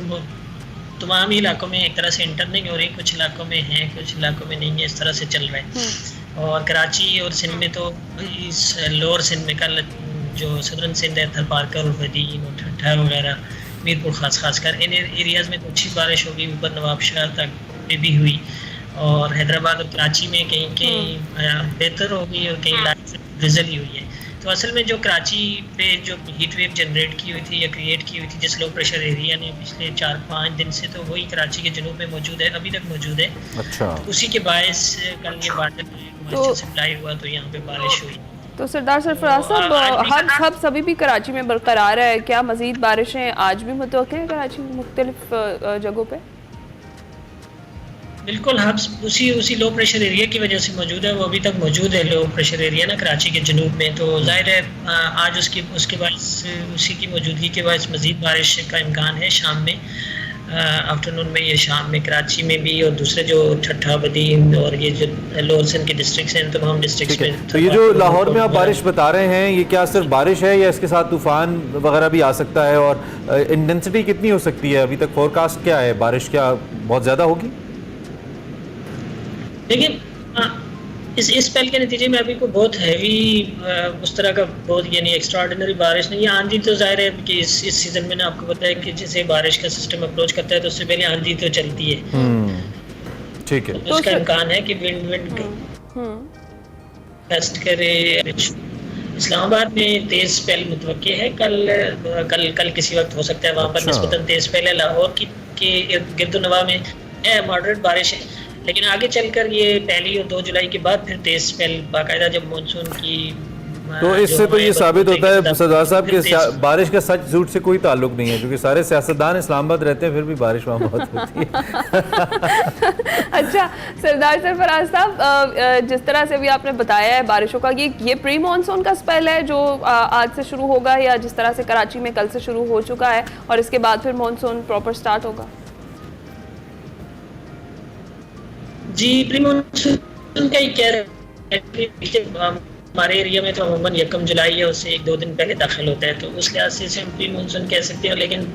तमाम ही इलाकों में एक तरह से इंटर नहीं हो रही, कुछ इलाकों में हैं कुछ इलाकों में नहीं है, इस तरह से चल रहा है। और कराची और सिंध में तो इस लोअर सिंध में कल जो सदरन सिंध है, थरपारकर, उल्फदीन, ठट्ठा वगैरह, मीरपुर खासकर इन एरियाज़ में तो अच्छी बारिश होगी, ऊपर नवाबशाह तक में भी हुई। और हैदराबाद और कराची में कहीं कहीं बेहतर होगी और कहीं लाइट ड्रिजल ही हुई है। तो असल में जो कराची पे जो हीट वेव जनरेट की हुई थी या क्रिएट की हुई थी जिस लो प्रेशर एरिया ने पिछले 4-5 दिन से, तो वही कराची के जनूब में मौजूद है, अभी तक मौजूद है। अच्छा। तो उसी के बायस कल ये बादल मॉइस्चर सप्लाई हुआ तो यहाँ पे बारिश हुई। तो सरदार सरफराज साहब हब सभी भी कराची में बरकरार है, क्या मजीद बारिशें आज भी मुतवक्किल है कराची में मुख्तलिफ जगहों पे? बिल्कुल, हब्स उसी लो प्रेशर एरिया की वजह से मौजूद है, वो अभी तक मौजूद है लो प्रेशर एरिया ना कराची के जनूब में। तो जाहिर है आज उसके बाद उसी की मौजूदगी के बाद मज़ीद बारिश का इम्कान है शाम में, आफ्टरनून में या शाम में कराची में भी और दूसरे जो ठट्ठा, बदीन और ये जो लोअर सिंध के डिस्ट्रिक्ट्स हैं तमाम डिस्ट्रिक्ट्स में। तो ये जो लाहौर में आप बारिश बता रहे हैं ये क्या सिर्फ बारिश है या इसके साथ तूफान वगैरह भी आ सकता है? और इंटेंसिटी कितनी हो सकती है? अभी तक फोरकास्ट क्या है? बारिश क्या बहुत ज़्यादा होगी? लेकिन इस स्पेल के नतीजे में अभी को बहुत हैवी उस तरह का बहुत यानी एक्स्ट्रा ऑर्डिनरी बारिश नहीं है। आंधी तो जाहिर है कि इस सीज़न में ना आपको पता है कि जैसे बारिश का सिस्टम अप्रोच करता है तो उससे पहले आंधी तो चलती है। ठीक है, तो उसका इम्कान है कि विंड टेस्ट करे। इस्लामाबाद में तेज स्पेल मुतवक्की है, कल किसी वक्त हो सकता है वहाँ पर निस्बतन तेज स्पेल है। लाहौर के गिरदोनवा में है मॉडरेट बारिश है, लेकिन आगे चलकर ये 1 और 2 जुलाई के बाद फिर तेज स्पेल बाकायदा जब मानसून की। तो इससे तो ये साबित होता है सरदार साहब कि बारिश का सच झूठ से कोई ताल्लुक नहीं है, क्योंकि सारे सियासतदान इस्लामाबाद रहते हैं फिर भी बारिश वहाँ बहुत होती है। अच्छा सरदार सरफराज साहब, जिस तरह से भी आपने बताया है बारिशों का, ये प्री मानसून का स्पेल है जो आज से शुरू होगा या जिस तरह से कराची में कल से शुरू हो चुका है और इसके बाद फिर मानसून प्रॉपर स्टार्ट होगा? जी प्री मानसून का ही कह रहे हैं। हमारे एरिया में तो अमूमन 1 जुलाई है, उससे 1-2 दिन पहले दाखिल होता है, तो उस लिहाज से हम प्री मानसून कह सकते हैं। लेकिन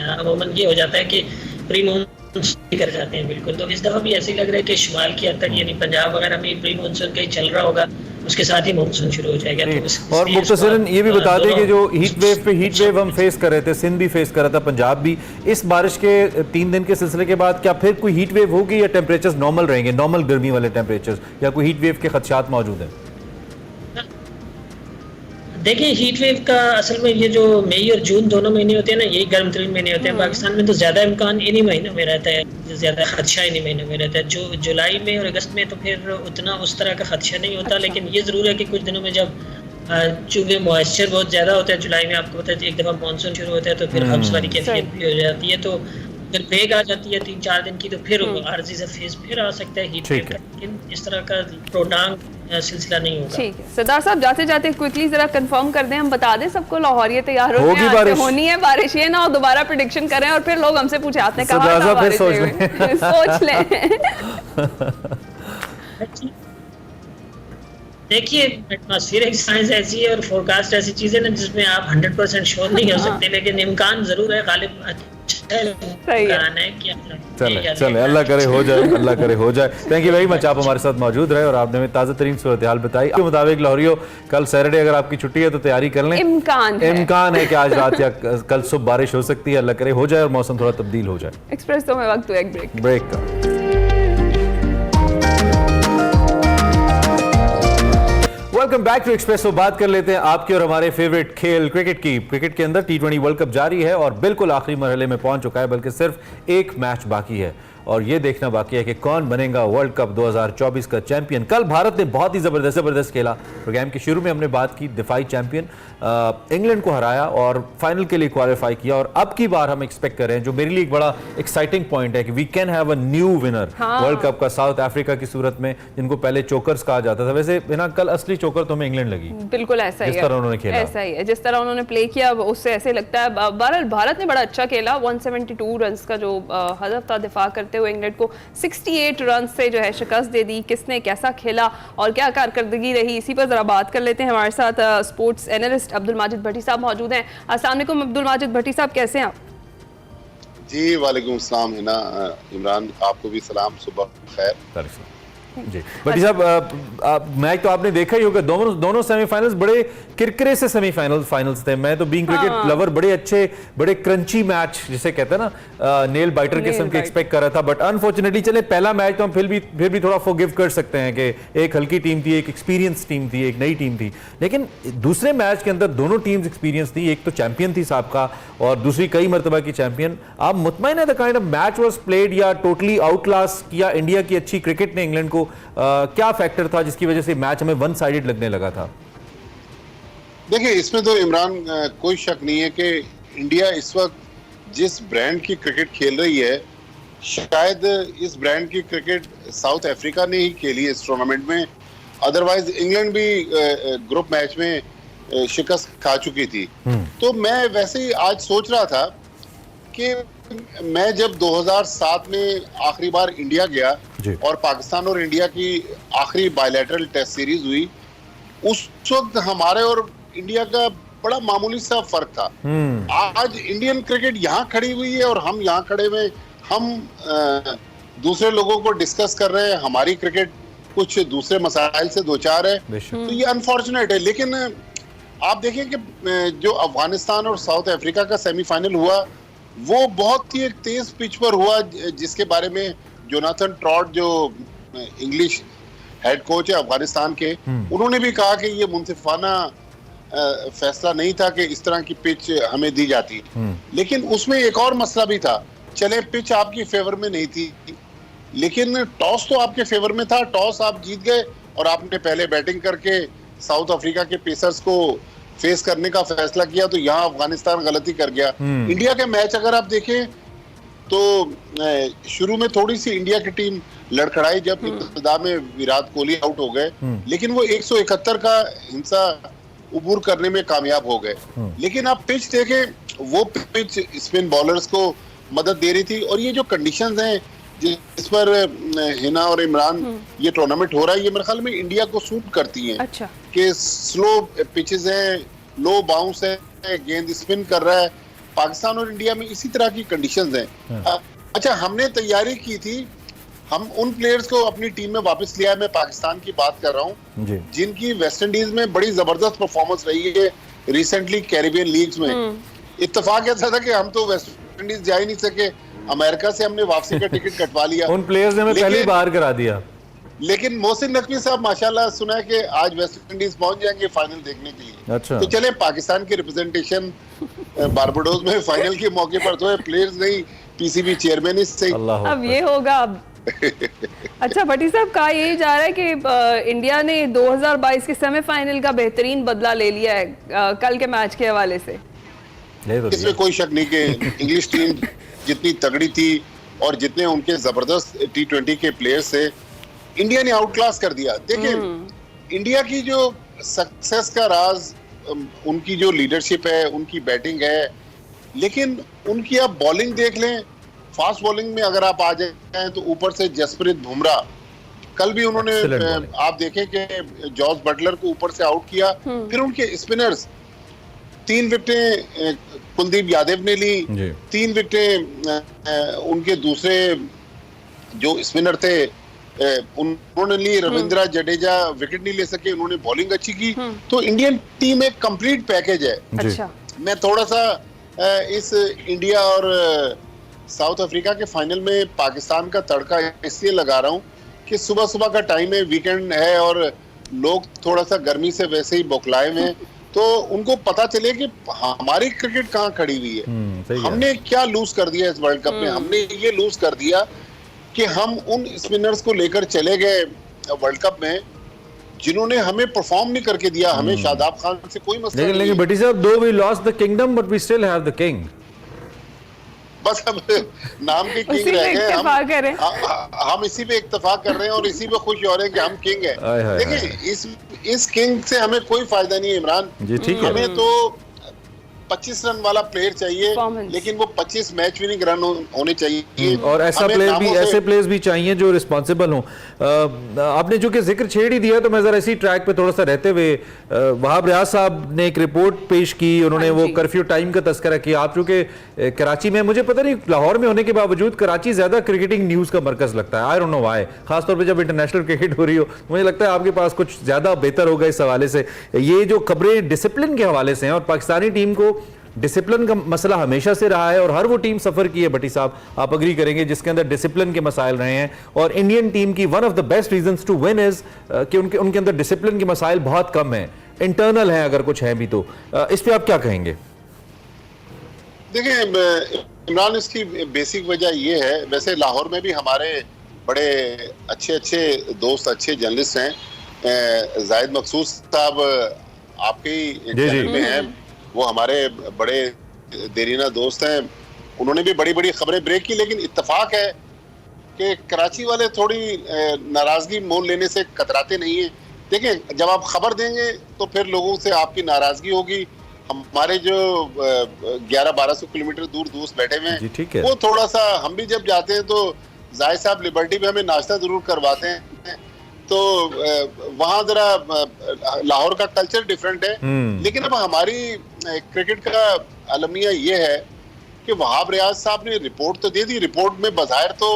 अमूमन ये हो जाता है कि प्री मानसून कर जाते हैं बिल्कुल। तो इस दफा भी ऐसे ही लग रहा है कि शुमाल की हद तक यानी पंजाब वगैरह में प्री मानसून कहीं चल रहा होगा, उसके साथ ही मानसून शुरू हो जाएगा। तो और मुख्तसरन ये भी बता दें कि जो हीट वेव हम फेस कर रहे थे, सिंध भी फेस कर रहा था, पंजाब भी, इस बारिश के 3 दिन के सिलसिले के बाद क्या फिर कोई हीट वेव होगी या टेम्परेचर्स नॉर्मल रहेंगे, नॉर्मल गर्मी वाले टेम्परेचर्स, या कोई हीट वेव के खदशात मौजूद हैं? देखिए हीट वेव का असल में ये जो मई और जून दोनों महीने होते हैं ना, यही गर्म तरीन महीने होते हैं। पाकिस्तान में तो ज्यादा इम्कान इन्हीं महीनों में रहता है, ज्यादा खदशा इन्हीं महीनों में रहता है। जो जुलाई में और अगस्त में तो फिर उतना उस तरह का खदशा नहीं होता। लेकिन ये जरूर है कि कुछ दिनों में जब चूंकि मॉइस्चर बहुत ज्यादा होता है जुलाई में, आपको पता है एक दफा मानसून शुरू होता है तो फिर हब्स वाली कैफियत भी हो जाती है। तो अगर ब्रेक आ जाती है 3-4 दिन की तो फिर आर्जी सा फेज फिर आ सकता है हीट वेव का, लेकिन इस तरह का प्रोलॉन्ग सिलसिला नहीं होगा। ठीक है सरदार साहब, जाते जाते क्विकली जरा कंफर्म कर दें, हम बता दें सबको लाहौर ये तैयार हो होगी गए, बारिश, होनी है बारिश, ये ना हो दोबारा प्रेडिक्शन करें और फिर लोग हमसे पूछे आपने कहा था बारिश सोच लें। देखिए एटमॉस्फेरिक साइंस ऐसी है और फोरकास्ट ऐसी चीज है ना जिसमें आप 100% श्योर नहीं हो सकते, लेकिन इम्कान जरूर है, गालिब चले अल्लाह करे हो जाए, अल्लाह करे हो जाए। थैंक यू वेरी मच, आप हमारे साथ मौजूद रहे और आपने हमें ताज़ा तरीन सूरत हाल बताई। आपके मुताबिक लाहौरियों, कल सैटरडे अगर आपकी छुट्टी है तो तैयारी कर लें, इम्कान है कि आज रात या कल सुबह बारिश हो सकती है, अल्लाह करे हो जाए और मौसम थोड़ा तब्दील हो जाए। एक्सप्रेस तो में वक्त हुआ एक ब्रेक का। Welcome back to Expresso. बात कर लेते हैं आपके और हमारे फेवरेट खेल क्रिकेट की। क्रिकेट के अंदर T20 वर्ल्ड कप जारी है और बिल्कुल आखिरी मरहले में पहुंच चुका है, बल्कि सिर्फ एक मैच बाकी है और ये देखना बाकी है कि कौन बनेगा वर्ल्ड कप 2024 का चैंपियन। कल भारत ने बहुत ही जबरदस्त खेला। प्रोग्राम के शुरू में हमने बात की दिफाई चैंपियन इंग्लैंड को हराया और फाइनल के लिए क्वालिफाई किया, और अब की बार हम एक्सपेक्ट कर रहे हैं, जो मेरे लिए एक बड़ा एक्साइटिंग पॉइंट है, कि we can have a new winner World Cup का, साउथ अफ्रीका की सूरत में, जिनको पहले चोकर्स कहा जाता था। वैसे बिना कल असली चोकर तो हमें इंग्लैंड लगी, बिल्कुल ऐसा ही है, जिस तरह उन्होंने खेला, ऐसा ही है जिस तरह उन्होंने प्ले किया, उससे ऐसे लगता है। बहरहाल भारत ने बड़ा अच्छा खेला, 172 रन का जो हदफ था दिफा करते हुए इंग्लैंड को 68 रन से जो है शिकस्त दे दी। किसने कैसा खेला और क्या कारकर्दगी रही, इसी पर जरा बात कर लेते हैं। हमारे साथ स्पोर्ट्स एनालिस्ट अब्दुल माजिद भट्टी साहब मौजूद हैं। अस्सलाम वालेकुम अब्दुल माजिद भट्टी साहब, कैसे हैं आप? जी वालेकुम सलाम है ना इमरान, आपको भी सलाम, सुबह खैर जी। भट्टी साहब, मैच तो आपने देखा ही होगा, दोनों सेमीफाइनल्स बड़े किरकिरे से सेमीफाइनल्स थे। मैं तो बीइंग क्रिकेट लवर बड़े अच्छे, बड़े क्रंची मैच जिसे कहते हैं ना, नेल बाइटर किस्म के एक्सपेक्ट कर रहा था, बट अनफॉर्चुनेटली चले पहला मैच तो हम फिर भी थोड़ा फॉरगिव कर सकते हैं कि एक हल्की टीम थी, एक एक्सपीरियंस टीम थी, एक नई टीम थी। लेकिन दूसरे मैच के अंदर दोनों टीम्स एक्सपीरियंस थी, एक तो चैंपियन थी साबका और दूसरी कई मरतबा की चैंपियन। आप मुतमईन है the kind of match was played, या टोटली आउटक्लास किया इंडिया की अच्छी क्रिकेट ने इंग्लैंड को? क्या फैक्टर था जिसकी वजह से मैच हमें वन साइडेड लगने लगा था? देखिए इसमें तो इमरान कोई शक नहीं है कि इंडिया इस वक्त जिस ब्रांड की क्रिकेट खेल रही है, शायद इस ब्रांड की क्रिकेट साउथ अफ्रीका ने ही खेली है इस टूर्नामेंट में। अदरवाइज इंग्लैंड भी ग्रुप मैच में शिकस्त खा चुकी थी। तो मैं वैसे ही आज सोच रहा था कि मैं जब 2007 में आखिरी बार इंडिया गया और पाकिस्तान और इंडिया की आखिरी बायलैटरल टेस्ट सीरीज हुई, उस वक्त हमारे और इंडिया का बड़ा मामूली सा फर्क था। आज इंडियन क्रिकेट यहाँ खड़ी हुई है और हम यहाँ खड़े हुए, हम दूसरे लोगों को डिस्कस कर रहे हैं, हमारी क्रिकेट कुछ दूसरे मसाइल से दो चार है, तो ये अनफॉर्चुनेट है। लेकिन आप देखें कि जो अफगानिस्तान और साउथ अफ्रीका का सेमीफाइनल हुआ, वो बहुत ही एक तेज पिच पर हुआ, जिसके बारे में जोनाथन ट्रॉट जो इंग्लिश हेड कोच है अफगानिस्तान के, उन्होंने भी कहा कि ये मुनसिफाना फैसला नहीं था कि इस तरह की पिच हमें दी जाती। लेकिन उसमें एक और मसला भी था, चले पिच आपकी फेवर में नहीं थी, लेकिन टॉस तो आपके फेवर में था, टॉस आप जीत गए और आपने पहले बैटिंग करके साउथ अफ्रीका के पेसर्स को फेस करने का फैसला किया, तो यहाँ अफगानिस्तान गलती कर गया। इंडिया के मैच अगर आप देखें तो शुरू में थोड़ी सी इंडिया की टीम लड़खड़ाई जब इब्तिदा में विराट कोहली आउट हो गए, लेकिन वो 171 का हिंसा उबूर करने में कामयाब हो गए। लेकिन आप पिच देखें, वो पिच स्पिन बॉलर्स को मदद दे रही थी, और ये जो कंडीशंस हैं जिस पर हिना और इमरान ये टूर्नामेंट हो रहा है, ये मेरे ख्याल में इंडिया को सूट करती हैं। अच्छा। कि स्लो पिचेस हैं, लो बाउंस है, गेंद स्पिन कर रहा है। पाकिस्तान और इंडिया में इसी तरह की कंडीशंस हैं। अच्छा, हमने तैयारी की थी, हम उन प्लेयर्स को अपनी टीम में वापस लिया है। मैं पाकिस्तान की बात कर रहा हूँ, जिनकी वेस्ट इंडीज में बड़ी जबरदस्त परफॉर्मेंस रही है रिसेंटली कैरिबियन लीग्स में। इत्तेफाक ऐसा था कि हम तो वेस्ट इंडीज जा ही नहीं सके, अमेरिका से हमने वापसी का टिकट कटवा लिया। उन प्लेयर्स ने हमें पहले ही बाहर करा दिया। लेकिन मोहसिन नकवी साहब माशाल्लाह सुना है कि आज वेस्ट इंडीज पहुंच जाएंगे फाइनल देखने के लिए। अच्छा। तो चले पाकिस्तान की रिप्रेजेंटेशन बारबाडोस में फाइनल के मौके पर तो है, प्लेयर्स नहीं, पीसीबी चेयरमैन ही सही। अब ये होगा अब। अच्छा भट्टी साहब, कहा यही जा रहा है कि इंडिया ने 2022 के सेमीफाइनल का बेहतरीन बदला ले लिया है कल के मैच के हवाले से। इसमें कोई शक नहीं कि इंग्लिश टीम जितनी तगड़ी थी और जितने उनके जबरदस्त T20 के प्लेयर्स थे, इंडिया ने आउट क्लास कर दिया। देखिए, इंडिया की जो सक्सेस का राज उनकी जो लीडरशिप है, उनकी बैटिंग है, लेकिन उनकी आप बॉलिंग देख लें, फास्ट बॉलिंग में अगर आप आ जाए तो ऊपर से जसप्रीत बुमराह, कल भी उन्होंने आप देखें कि जॉस बटलर को ऊपर से आउट किया। फिर उनके स्पिनर्स, 3 विकेटें कुलदीप यादव ने ली, 3 विकेटें उनके दूसरे जो स्पिनर थे उन्होंने ली। रविंद्र जडेजा विकेट नहीं ले सके, उन्होंने बॉलिंग अच्छी की। तो इंडियन टीम एक कंप्लीट पैकेज है। अच्छा। मैं थोड़ा सा इस इंडिया और साउथ अफ्रीका के फाइनल में पाकिस्तान का तड़का इसलिए लगा रहा हूँ कि सुबह सुबह का टाइम है, वीकेंड है और लोग थोड़ा सा गर्मी से वैसे ही बौखलाए हुए हैं, तो उनको पता चले कि हमारी क्रिकेट कहाँ खड़ी हुई है। हमने क्या लूज कर दिया इस वर्ल्ड कप में। हमने ये लूज कर दिया कि हम उन स्पिनर्स को लेकर चले गए वर्ल्ड कप में जिन्होंने हमें परफॉर्म नहीं करके दिया। हमें शादाब खान से कोई मसला नहीं। लेकिन भट्टी साहब, though we lost the kingdom but we still have the king. बस अब नाम के किंग रह गए, हम इसी पे इत्तेफाक कर रहे हैं और इसी पे खुश हो रहे हैं कि हम किंग हैं। देखिए, इस किंग से हमें कोई फायदा नहीं है इमरान जी, ठीक है। हमें तो 25 रन वाला प्लेयर चाहिए, लेकिन वो 25 मैच विनिंग रन होने चाहिए। और ऐसा प्लेयर भी, ऐसे प्लेयर्स भी चाहिए जो रिस्पॉन्सिबल हों। आपने जो कि जिक्र छेड़ ही दिया, तो मैं जरा इसी ट्रैक पे थोड़ा सा रहते हुए, वहाब रियाज साहब ने एक रिपोर्ट पेश की, उन्होंने वो कर्फ्यू टाइम का तस्करा किया। आप चूंकि कराची में, मुझे पता नहीं लाहौर में होने के बावजूद कराची ज्यादा क्रिकेटिंग न्यूज का मरकज लगता है। आई डोंट नो व्हाई, खासतौर पर जब इंटरनेशनल क्रिकेट हो रही हो, मुझे लगता है आपके पास कुछ ज्यादा बेहतर होगा इस हवाले से। ये जो खबरें डिसिप्लिन के हवाले से हैं, और पाकिस्तानी टीम को डिसिप्लिन का मसला हमेशा से रहा है और हर वो टीम सफर की है, भट्टी साहब आप अग्री करेंगे, जिसके अंदर डिसिप्लिन के मसाइल रहे हैं। और इंडियन टीम की one of the best reasons to win is कि उनके अंदर डिसिप्लिन के मसाइल बहुत कम हैं, इंटरनल हैं अगर कुछ है भी तो। इस पे आप क्या कहेंगे? देखिए इमरान, इसकी बेसिक वजह ये है, वैसे लाहौर में भी हमारे बड़े अच्छे दोस्त, अच्छे जर्नलिस्ट हैं। जाहिद मकसूद साहब आपके ही चैनल में हैं, वो हमारे बड़े देरीना दोस्त हैं। उन्होंने भी बड़ी बड़ी खबरें ब्रेक की, लेकिन इत्तेफाक है कि कराची वाले थोड़ी नाराजगी मोल लेने से कतराते नहीं है। देखिए, जब आप खबर देंगे तो फिर लोगों से आपकी नाराजगी होगी। हमारे जो 1100-1200 किलोमीटर दूर दोस्त बैठे हुए हैं, वो थोड़ा सा, हम भी जब जाते हैं तो जाहिद साहब लिबर्टी में हमें नाश्ता जरूर करवाते हैं, तो वहाँ जरा लाहौर का कल्चर डिफरेंट है। लेकिन अब हमारी क्रिकेट का अलमिया ये है कि वहाब रियाज साहब ने रिपोर्ट तो दे दी, रिपोर्ट में बज़ाहिर तो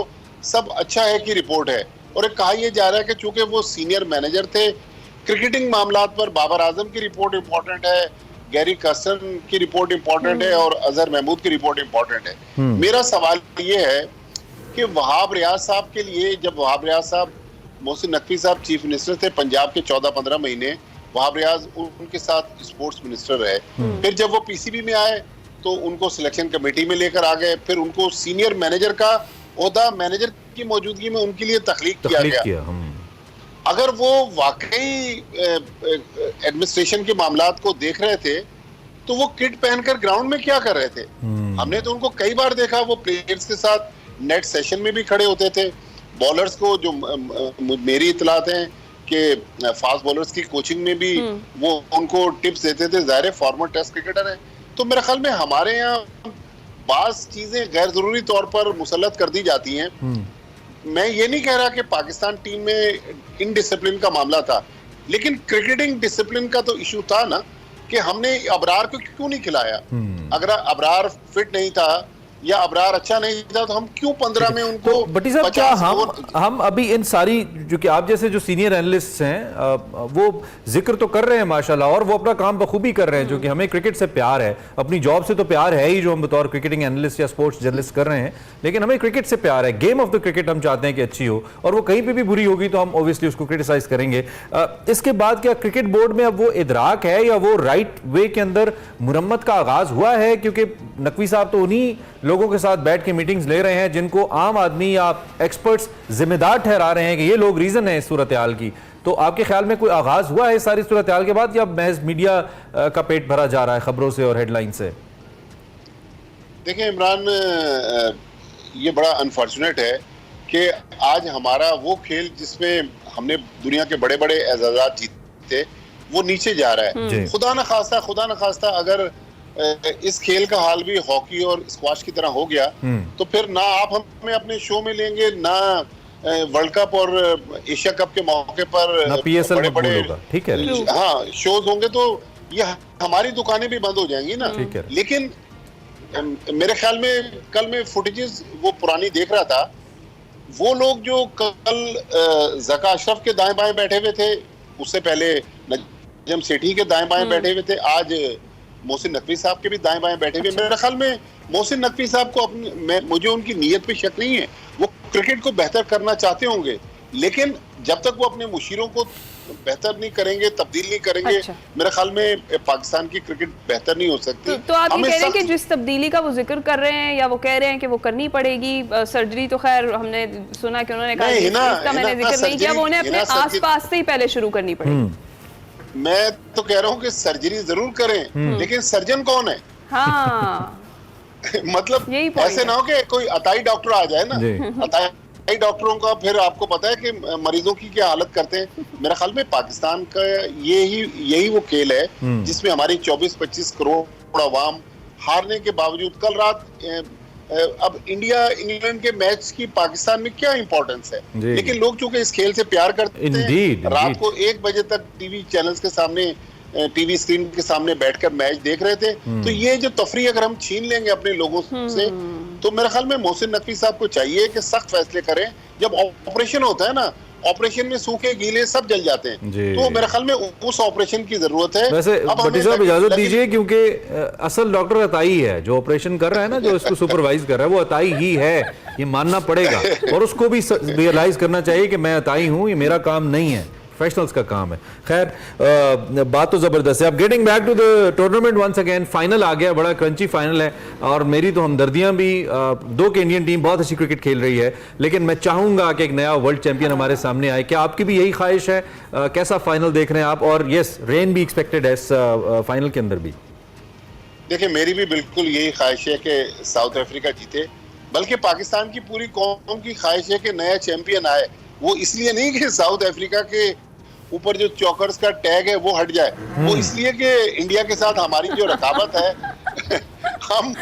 सब अच्छा है कि रिपोर्ट है, और एक कहा यह जा रहा है कि चूंकि वो सीनियर मैनेजर थे, क्रिकेटिंग मामलात पर बाबर आजम की रिपोर्ट इंपॉर्टेंट है, गैरी कर्स्टन की रिपोर्ट इंपॉर्टेंट है और अजहर महमूद की रिपोर्ट इंपॉर्टेंट है। मेरा सवाल ये है कि वहाब रियाज साहब के लिए, जब वहाब रियाज साहब, मोहसिन नकवी साहब चीफ मिनिस्टर थे पंजाब के 14-15 महीने, वहाब रियाज उनके साथ स्पोर्ट्स मिनिस्टर रहे। फिर जब वो पीसीबी में आए तो उनको सिलेक्शन कमेटी में लेकर आ गए, फिर उनको सीनियर मैनेजर का ओहदा, मैनेजर की मौजूदगी में उनके लिए तख्लीक किया गया। अगर वो वाकई एडमिनिस्ट्रेशन के मामलात को देख रहे थे तो वो किट पहनकर ग्राउंड में क्या कर रहे थे? हमने तो उनको कई बार देखा, वो प्लेयर्स के साथ नेट सेशन में भी खड़े होते थे। बॉलर्स को, जो मेरी इतलात हैं कि फास्ट बॉलर्स की कोचिंग में भी वो उनको टिप्स देते थे। ज़ाहिर है फॉर्मर टेस्ट क्रिकेटर है, तो मेरे ख्याल में हमारे यहाँ बास चीजें गैर जरूरी तौर पर मुसल्लत कर दी जाती हैं। मैं ये नहीं कह रहा कि पाकिस्तान टीम में इनडिसिप्लिन का मामला था, लेकिन क्रिकेटिंग डिसिप्लिन का तो इशू था ना, कि हमने अबरार को क्यों नहीं खिलाया। अगर अबरार फिट नहीं था या अबरार अच्छा नहीं था तो हम क्यों 15 में उनको तो भट्टी साहब क्या हम अभी इन सारी जो कि आप जैसे जो सीनियर एनालिस्ट हैं वो जिक्र तो कर रहे हैं माशाल्लाह और वो अपना काम बखूबी कर रहे हैं, जो कि हमें क्रिकेट से प्यार है, अपनी जॉब से तो प्यार है ही जो हम बतौर क्रिकेटिंग एनालिस्ट या स्पोर्ट्स जर्नलिस्ट कर रहे हैं, लेकिन हमें क्रिकेट से प्यार है, गेम ऑफ द क्रिकेट हम चाहते हैं कि अच्छी हो और वो कहीं पर भी बुरी होगी तो हम ऑब्वियसली उसको क्रिटिसाइज करेंगे। इसके बाद क्या क्रिकेट बोर्ड में अब वो इदराक है या वो राइट वे के अंदर मुरम्मत का आगाज हुआ है? क्योंकि नकवी साहब तो उन्हीं लोगों के साथ बैठ के मीटिंग्स ले रहे हैं जिनको आम आदमी या एक्सपर्ट्स जिम्मेदार ठहरा रहे हैं कि ये लोग रीजन है इस सूरत हाल की। तो आपके ख्याल में कोई आगाज हुआ है सारी सूरत हाल के बाद या महज मीडिया का पेट भरा जा रहा है खबरों से और हेडलाइन से? देखिए इमरान, ये बड़ा अनफॉर्चुनेट है कि आज हमारा वो खेल जिसमें हमने दुनिया के बड़े बड़े एजाजात जीते वो नीचे जा रहा है। खुदा न खास्ता अगर इस खेल का हाल भी हॉकी और स्क्वाश की तरह हो गया तो फिर ना आप हमें अपने शो में लेंगे, ना वर्ल्ड कप और एशिया कप के मौके पर बड़े बड़े ठीक है हाँ शोज होंगे, तो ये हमारी दुकानें भी बंद हो जाएंगी ना। लेकिन मेरे ख्याल में कल मैं फुटेजेस वो पुरानी देख रहा था, वो लोग जो कल ज़का अशरफ के दाएं बाएं बैठे हुए थे, उससे पहले नजम सेठी के दाएं बाएं बैठे हुए थे, आज मोहसिन नकवी साहब के भी दाएं बाएं बैठे हुए। मेरे ख्याल में मोहसिन नकवी साहब को मुझे उनकी नीयत पे शक नहीं है, वो क्रिकेट को बेहतर करना चाहते होंगे, लेकिन जब तक वो अपने मुशीरों को बेहतर नहीं करेंगे, तब्दील नहीं करेंगे, मेरे ख्याल में पाकिस्तान की क्रिकेट बेहतर नहीं हो सकती। तो आप ये कह रहे हैं कि जिस तब्दीली का वो जिक्र कर रहे हैं या वो कह रहे हैं कि वो करनी पड़ेगी, सर्जरी तो खैर हमने सुना कि उन्होंने कहा इसका मैंने जिक्र नहीं किया, वो उन्हें अपने आसपास से ही पहले शुरू करनी पड़ेगी। मैं तो कह रहा हूँ कि सर्जरी जरूर करें, लेकिन सर्जन कौन है? हाँ। मतलब ऐसे ना हो कि कोई अताई डॉक्टर आ जाए ना, अताई डॉक्टरों का फिर आपको पता है कि मरीजों की क्या हालत करते हैं। मेरे ख्याल में पाकिस्तान का यही वो खेल है जिसमें हमारी 24-25 करोड़ अवाम हारने के बावजूद कल रात अब इंडिया इंग्लैंड के मैच की पाकिस्तान में क्या इंपॉर्टेंस है, लेकिन लोग चूंकि इस खेल से प्यार करते हैं, रात को 1 बजे तक टीवी चैनल्स के सामने, टीवी स्क्रीन के सामने बैठकर मैच देख रहे थे। तो ये जो तफरी अगर हम छीन लेंगे अपने लोगों से, तो मेरे ख्याल में मोहसिन नकवी साहब को चाहिए कि सख्त फैसले करें। जब ऑपरेशन होता है ना, ऑपरेशन में सूखे गीले सब जल जाते हैं, तो मेरे ख्याल में उस ऑपरेशन की जरूरत है। वैसे भट्टी साहब इजाजत दीजिए, क्योंकि असल डॉक्टर अताई है जो ऑपरेशन कर रहा है ना, जो इसको सुपरवाइज कर रहा है वो अताई ही है, ये मानना पड़ेगा और उसको भी रियलाइज करना चाहिए कि मैं अताई हूँ, ये मेरा काम नहीं है, प्रोफेशनल्स का काम है। खैर बात तो जबरदस्त है। अब getting back to the tournament once again, final आ गया, बड़ा क्रंची फाइनल है और मेरी तो हमदर्दियां भी, दो की इंडियन टीम बहुत अच्छी क्रिकेट खेल रही है, लेकिन मैं चाहूंगा कि एक नया वर्ल्ड चैंपियन हमारे सामने आए। क्या आपकी भी यही ख्वाहिश है? कैसा फाइनल देख रहे हैं आप? और यस, रेन भी एक्सपेक्टेड है इस फाइनल के अंदर भी। देखिए मेरी भी बिल्कुल यही ख्वाहिश है कि साउथ अफ्रीका जीते, बल्कि पाकिस्तान की पूरी कौम की ख्वाहिश है कि नया चैंपियन आए। वो इसलिए नहीं कि साउथ अफ्रीका के ऊपर जो चौकर्स का टैग है वो हट जाए, वो इसलिए कि इंडिया के साथ हमारी जो रकाबत है हम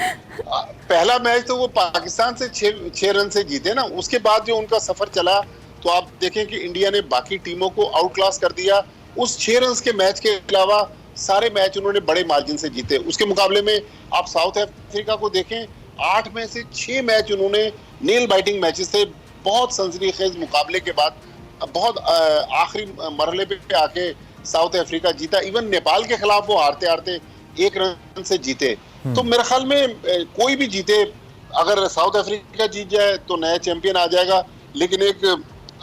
पहला मैच तो वो पाकिस्तान से 6 रन से जीते ना, उसके बाद जो उनका सफर चला तो आप देखें कि इंडिया ने बाकी टीमों को आउट क्लास कर दिया। उस 6 रन के मैच के अलावा सारे मैच उन्होंने बड़े मार्जिन से जीते। उसके मुकाबले में आप साउथ अफ्रीका को देखें, 8 में से 6 मैच उन्होंने नेल बाइटिंग मैचेस थे। बहुत सनसनीखेज मुकाबले के बाद बहुत आखिरी मरहले पे आके साउथ अफ्रीका जीता। इवन नेपाल के खिलाफ वो हारते हारते 1 रन से जीते। तो मेरे ख्याल में कोई भी जीते, अगर साउथ अफ्रीका जीत जाए तो नया चैंपियन आ जाएगा, लेकिन एक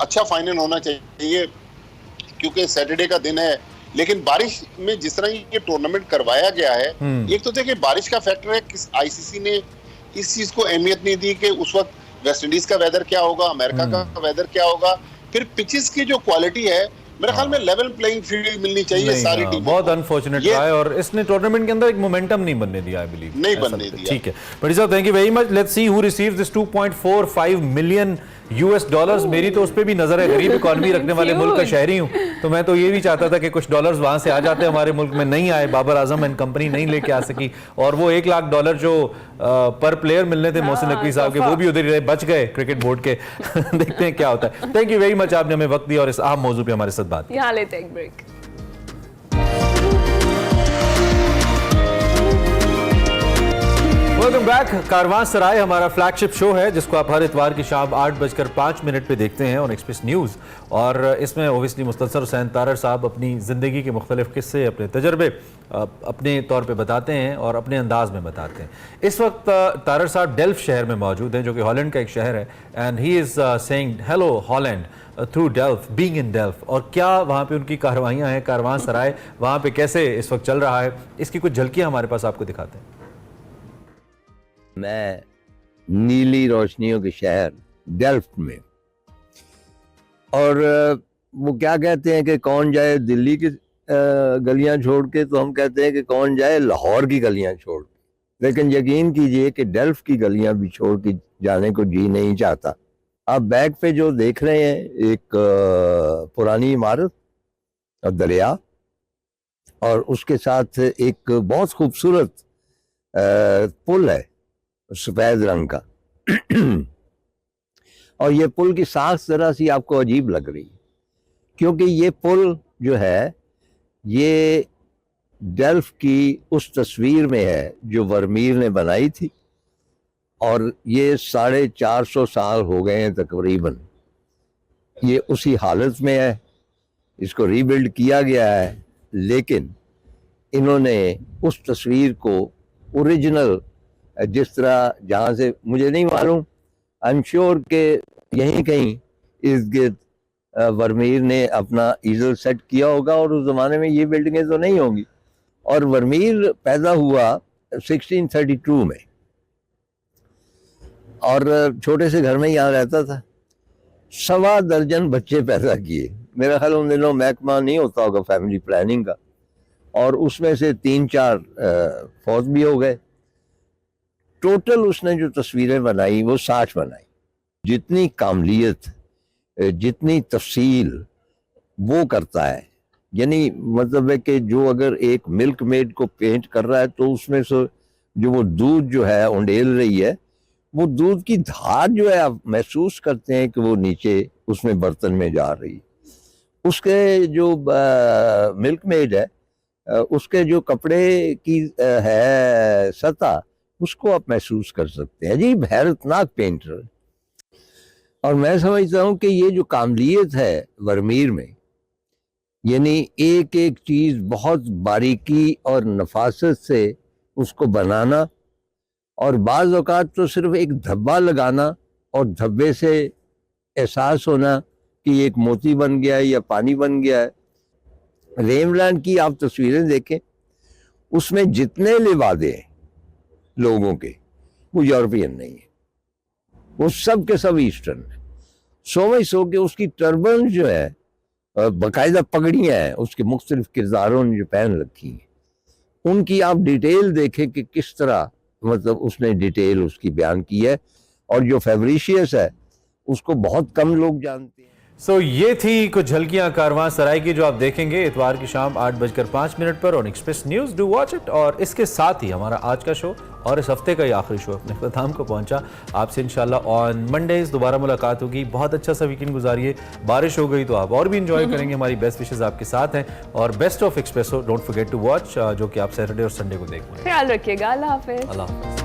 अच्छा फाइनल होना चाहिए क्योंकि सैटरडे का दिन है। लेकिन बारिश में जिस तरह ये टूर्नामेंट करवाया गया है, एक तो देखिए बारिश का फैक्टर है, किस आईसीसी ने इस चीज को अहमियत नहीं दी कि उस वक्त वेस्ट इंडीज का वेदर क्या होगा, अमेरिका का वेदर क्या होगा, फिर पिचेस की जो क्वालिटी है, मेरे ख्याल में लेवल प्लेइंग फील्ड मिलनी चाहिए सारी टीमों को। बहुत अनफॉर्चुनेट रहा है और इसने टूर्नामेंट के अंदर एक मोमेंटम नहीं बनने दिया, आई बिलीव नहीं बनने दिया। ठीक है भट्टी साहब, thank you very much. Let's see who receives this 2.45 million $। मेरी तो उस पर भी नजर है, गरीब इकॉनमी रखने वाले मुल्क का शहरी हूँ, तो मैं तो ये भी चाहता था कि कुछ डॉलर्स वहां से आ जाते, हमारे मुल्क में नहीं आए, बाबर आजम एंड कंपनी नहीं लेके आ सकी, और वो $1 लाख जो पर प्लेयर मिलने थे मोहसिन नकवी साहब के, वो भी उधर ही बच गए क्रिकेट बोर्ड के। देखते हैं क्या होता है। थैंक यू वेरी मच, आपने हमें वक्त दिया और इस अहम मौजू पे हमारे साथ बात की। यहाँ लेते हैं एक ब्रेक। Welcome back. बैक। कारवां सराय हमारा फ्लैगशिप शो है जिसको आप हर इतवार की शाम 8:05 पे देखते हैं ऑन एक्सप्रेस न्यूज़। और इसमें ओबियसली मुस्तनसर हुसैन तारर साहब अपनी ज़िंदगी के मुख्तलिफ किस्से, अपने तजर्बे अपने तौर पे बताते हैं और अपने अंदाज में बताते हैं। इस वक्त तारर साहब डेल्फ शहर में मौजूद हैं जो कि हॉलैंड का एक शहर है, and he is saying hello Holland through delve, being in delve. और क्या वहाँ पे उनकी कार्रवाइयाँ हैं, कारवां सराय वहाँ पे कैसे इस वक्त चल रहा है, इसकी कुछ झलकियाँ हमारे पास आपको दिखाते हैं। मैं नीली रोशनियों के शहर डेल्फ्ट में, और वो क्या कहते हैं कि कौन जाए दिल्ली की गलियां छोड़ के, तो हम कहते हैं कि कौन जाए लाहौर की गलियां छोड़ के। लेकिन यकीन कीजिए कि डेल्फ्ट की गलियां भी छोड़ के जाने को जी नहीं चाहता। आप बैक पे जो देख रहे हैं एक पुरानी इमारत और दरिया, और उसके साथ एक बहुत खूबसूरत पुल है सफेद रंग का। और ये पुल की साख जरा सी आपको अजीब लग रही है, क्योंकि ये पुल जो है ये डेल्फ की उस तस्वीर में है जो वर्मीर ने बनाई थी, और ये 450 साल हो गए हैं तकरीबन। ये उसी हालत में है, इसको रीबिल्ड किया गया है, लेकिन इन्होंने उस तस्वीर को ओरिजिनल जिस तरह, जहाँ से मुझे नहीं मालूम, आई एम श्योर के यहीं कहीं इर्द गिर्द वर्मीर ने अपना ईजल सेट किया होगा, और उस ज़माने में ये बिल्डिंगें तो नहीं होंगी। और वर्मीर पैदा हुआ 1632 में, और छोटे से घर में यहाँ रहता था। 1.25 दर्जन बच्चे पैदा किए। मेरा ख्याल उन दिनों महकमा नहीं होता होगा फैमिली प्लानिंग का, और उसमें से 3-4 फौत भी हो गए। टोटल उसने जो तस्वीरें बनाई वो 60 बनाई। जितनी कामलियत, जितनी तफसील वो करता है, यानी मतलब है कि जो अगर एक मिल्क मेड को पेंट कर रहा है तो उसमें से जो वो दूध जो है उंडेल रही है, वो दूध की धार जो है आप महसूस करते हैं कि वो नीचे उसमें बर्तन में जा रही। उसके जो मिल्क मेड है, उसके जो कपड़े की है सतह, उसको आप महसूस कर सकते हैं। अजीब हैरतनाक पेंटर। और मैं समझता हूँ कि ये जो कामलियत है वर्मीर में, यानी एक एक चीज़ बहुत बारीकी और नफासत से उसको बनाना, और बाज़ औक़ात तो सिर्फ एक धब्बा लगाना और धब्बे से एहसास होना कि ये एक मोती बन गया है या पानी बन गया है। रेमलैंड की आप तस्वीरें देखें, उसमें जितने लिबादे हैं लोगों के, वो यूरोपियन नहीं है, वो सब के सब ईस्टर्न है। सो के उसकी टर्बन जो है, बाकायदा पगड़ियाँ हैं उसके मुख्तलिफ किरदारों ने जो पहन रखी हैं, उनकी आप डिटेल देखें कि किस तरह मतलब उसने डिटेल उसकी बयान की है। और जो फेब्रिशियस है उसको बहुत कम लोग जानते हैं। सो ये थी कुछ झलकियां कारवां सराय की जो आप देखेंगे इतवार की शाम 8:05 पर on express news. Do watch it. और इसके साथ ही हमारा आज का शो और इस हफ्ते का ही आखिरी शो अपने ख़त्म को पहुंचा। आपसे इंशाल्लाह ऑन मंडेज दोबारा मुलाकात होगी। बहुत अच्छा सा वीकेंड गुजारिए। बारिश हो गई तो आप और भी इंजॉय करेंगे। हमारी बेस्ट विशेज़ आपके साथ हैं, और best of Expresso don't forget to watch, जो कि आप सैटरडे और संडे को देख पाएंगे। ख्याल रखिएगा। अल्लाह हाफिज़। अल्लाह हाफिज़।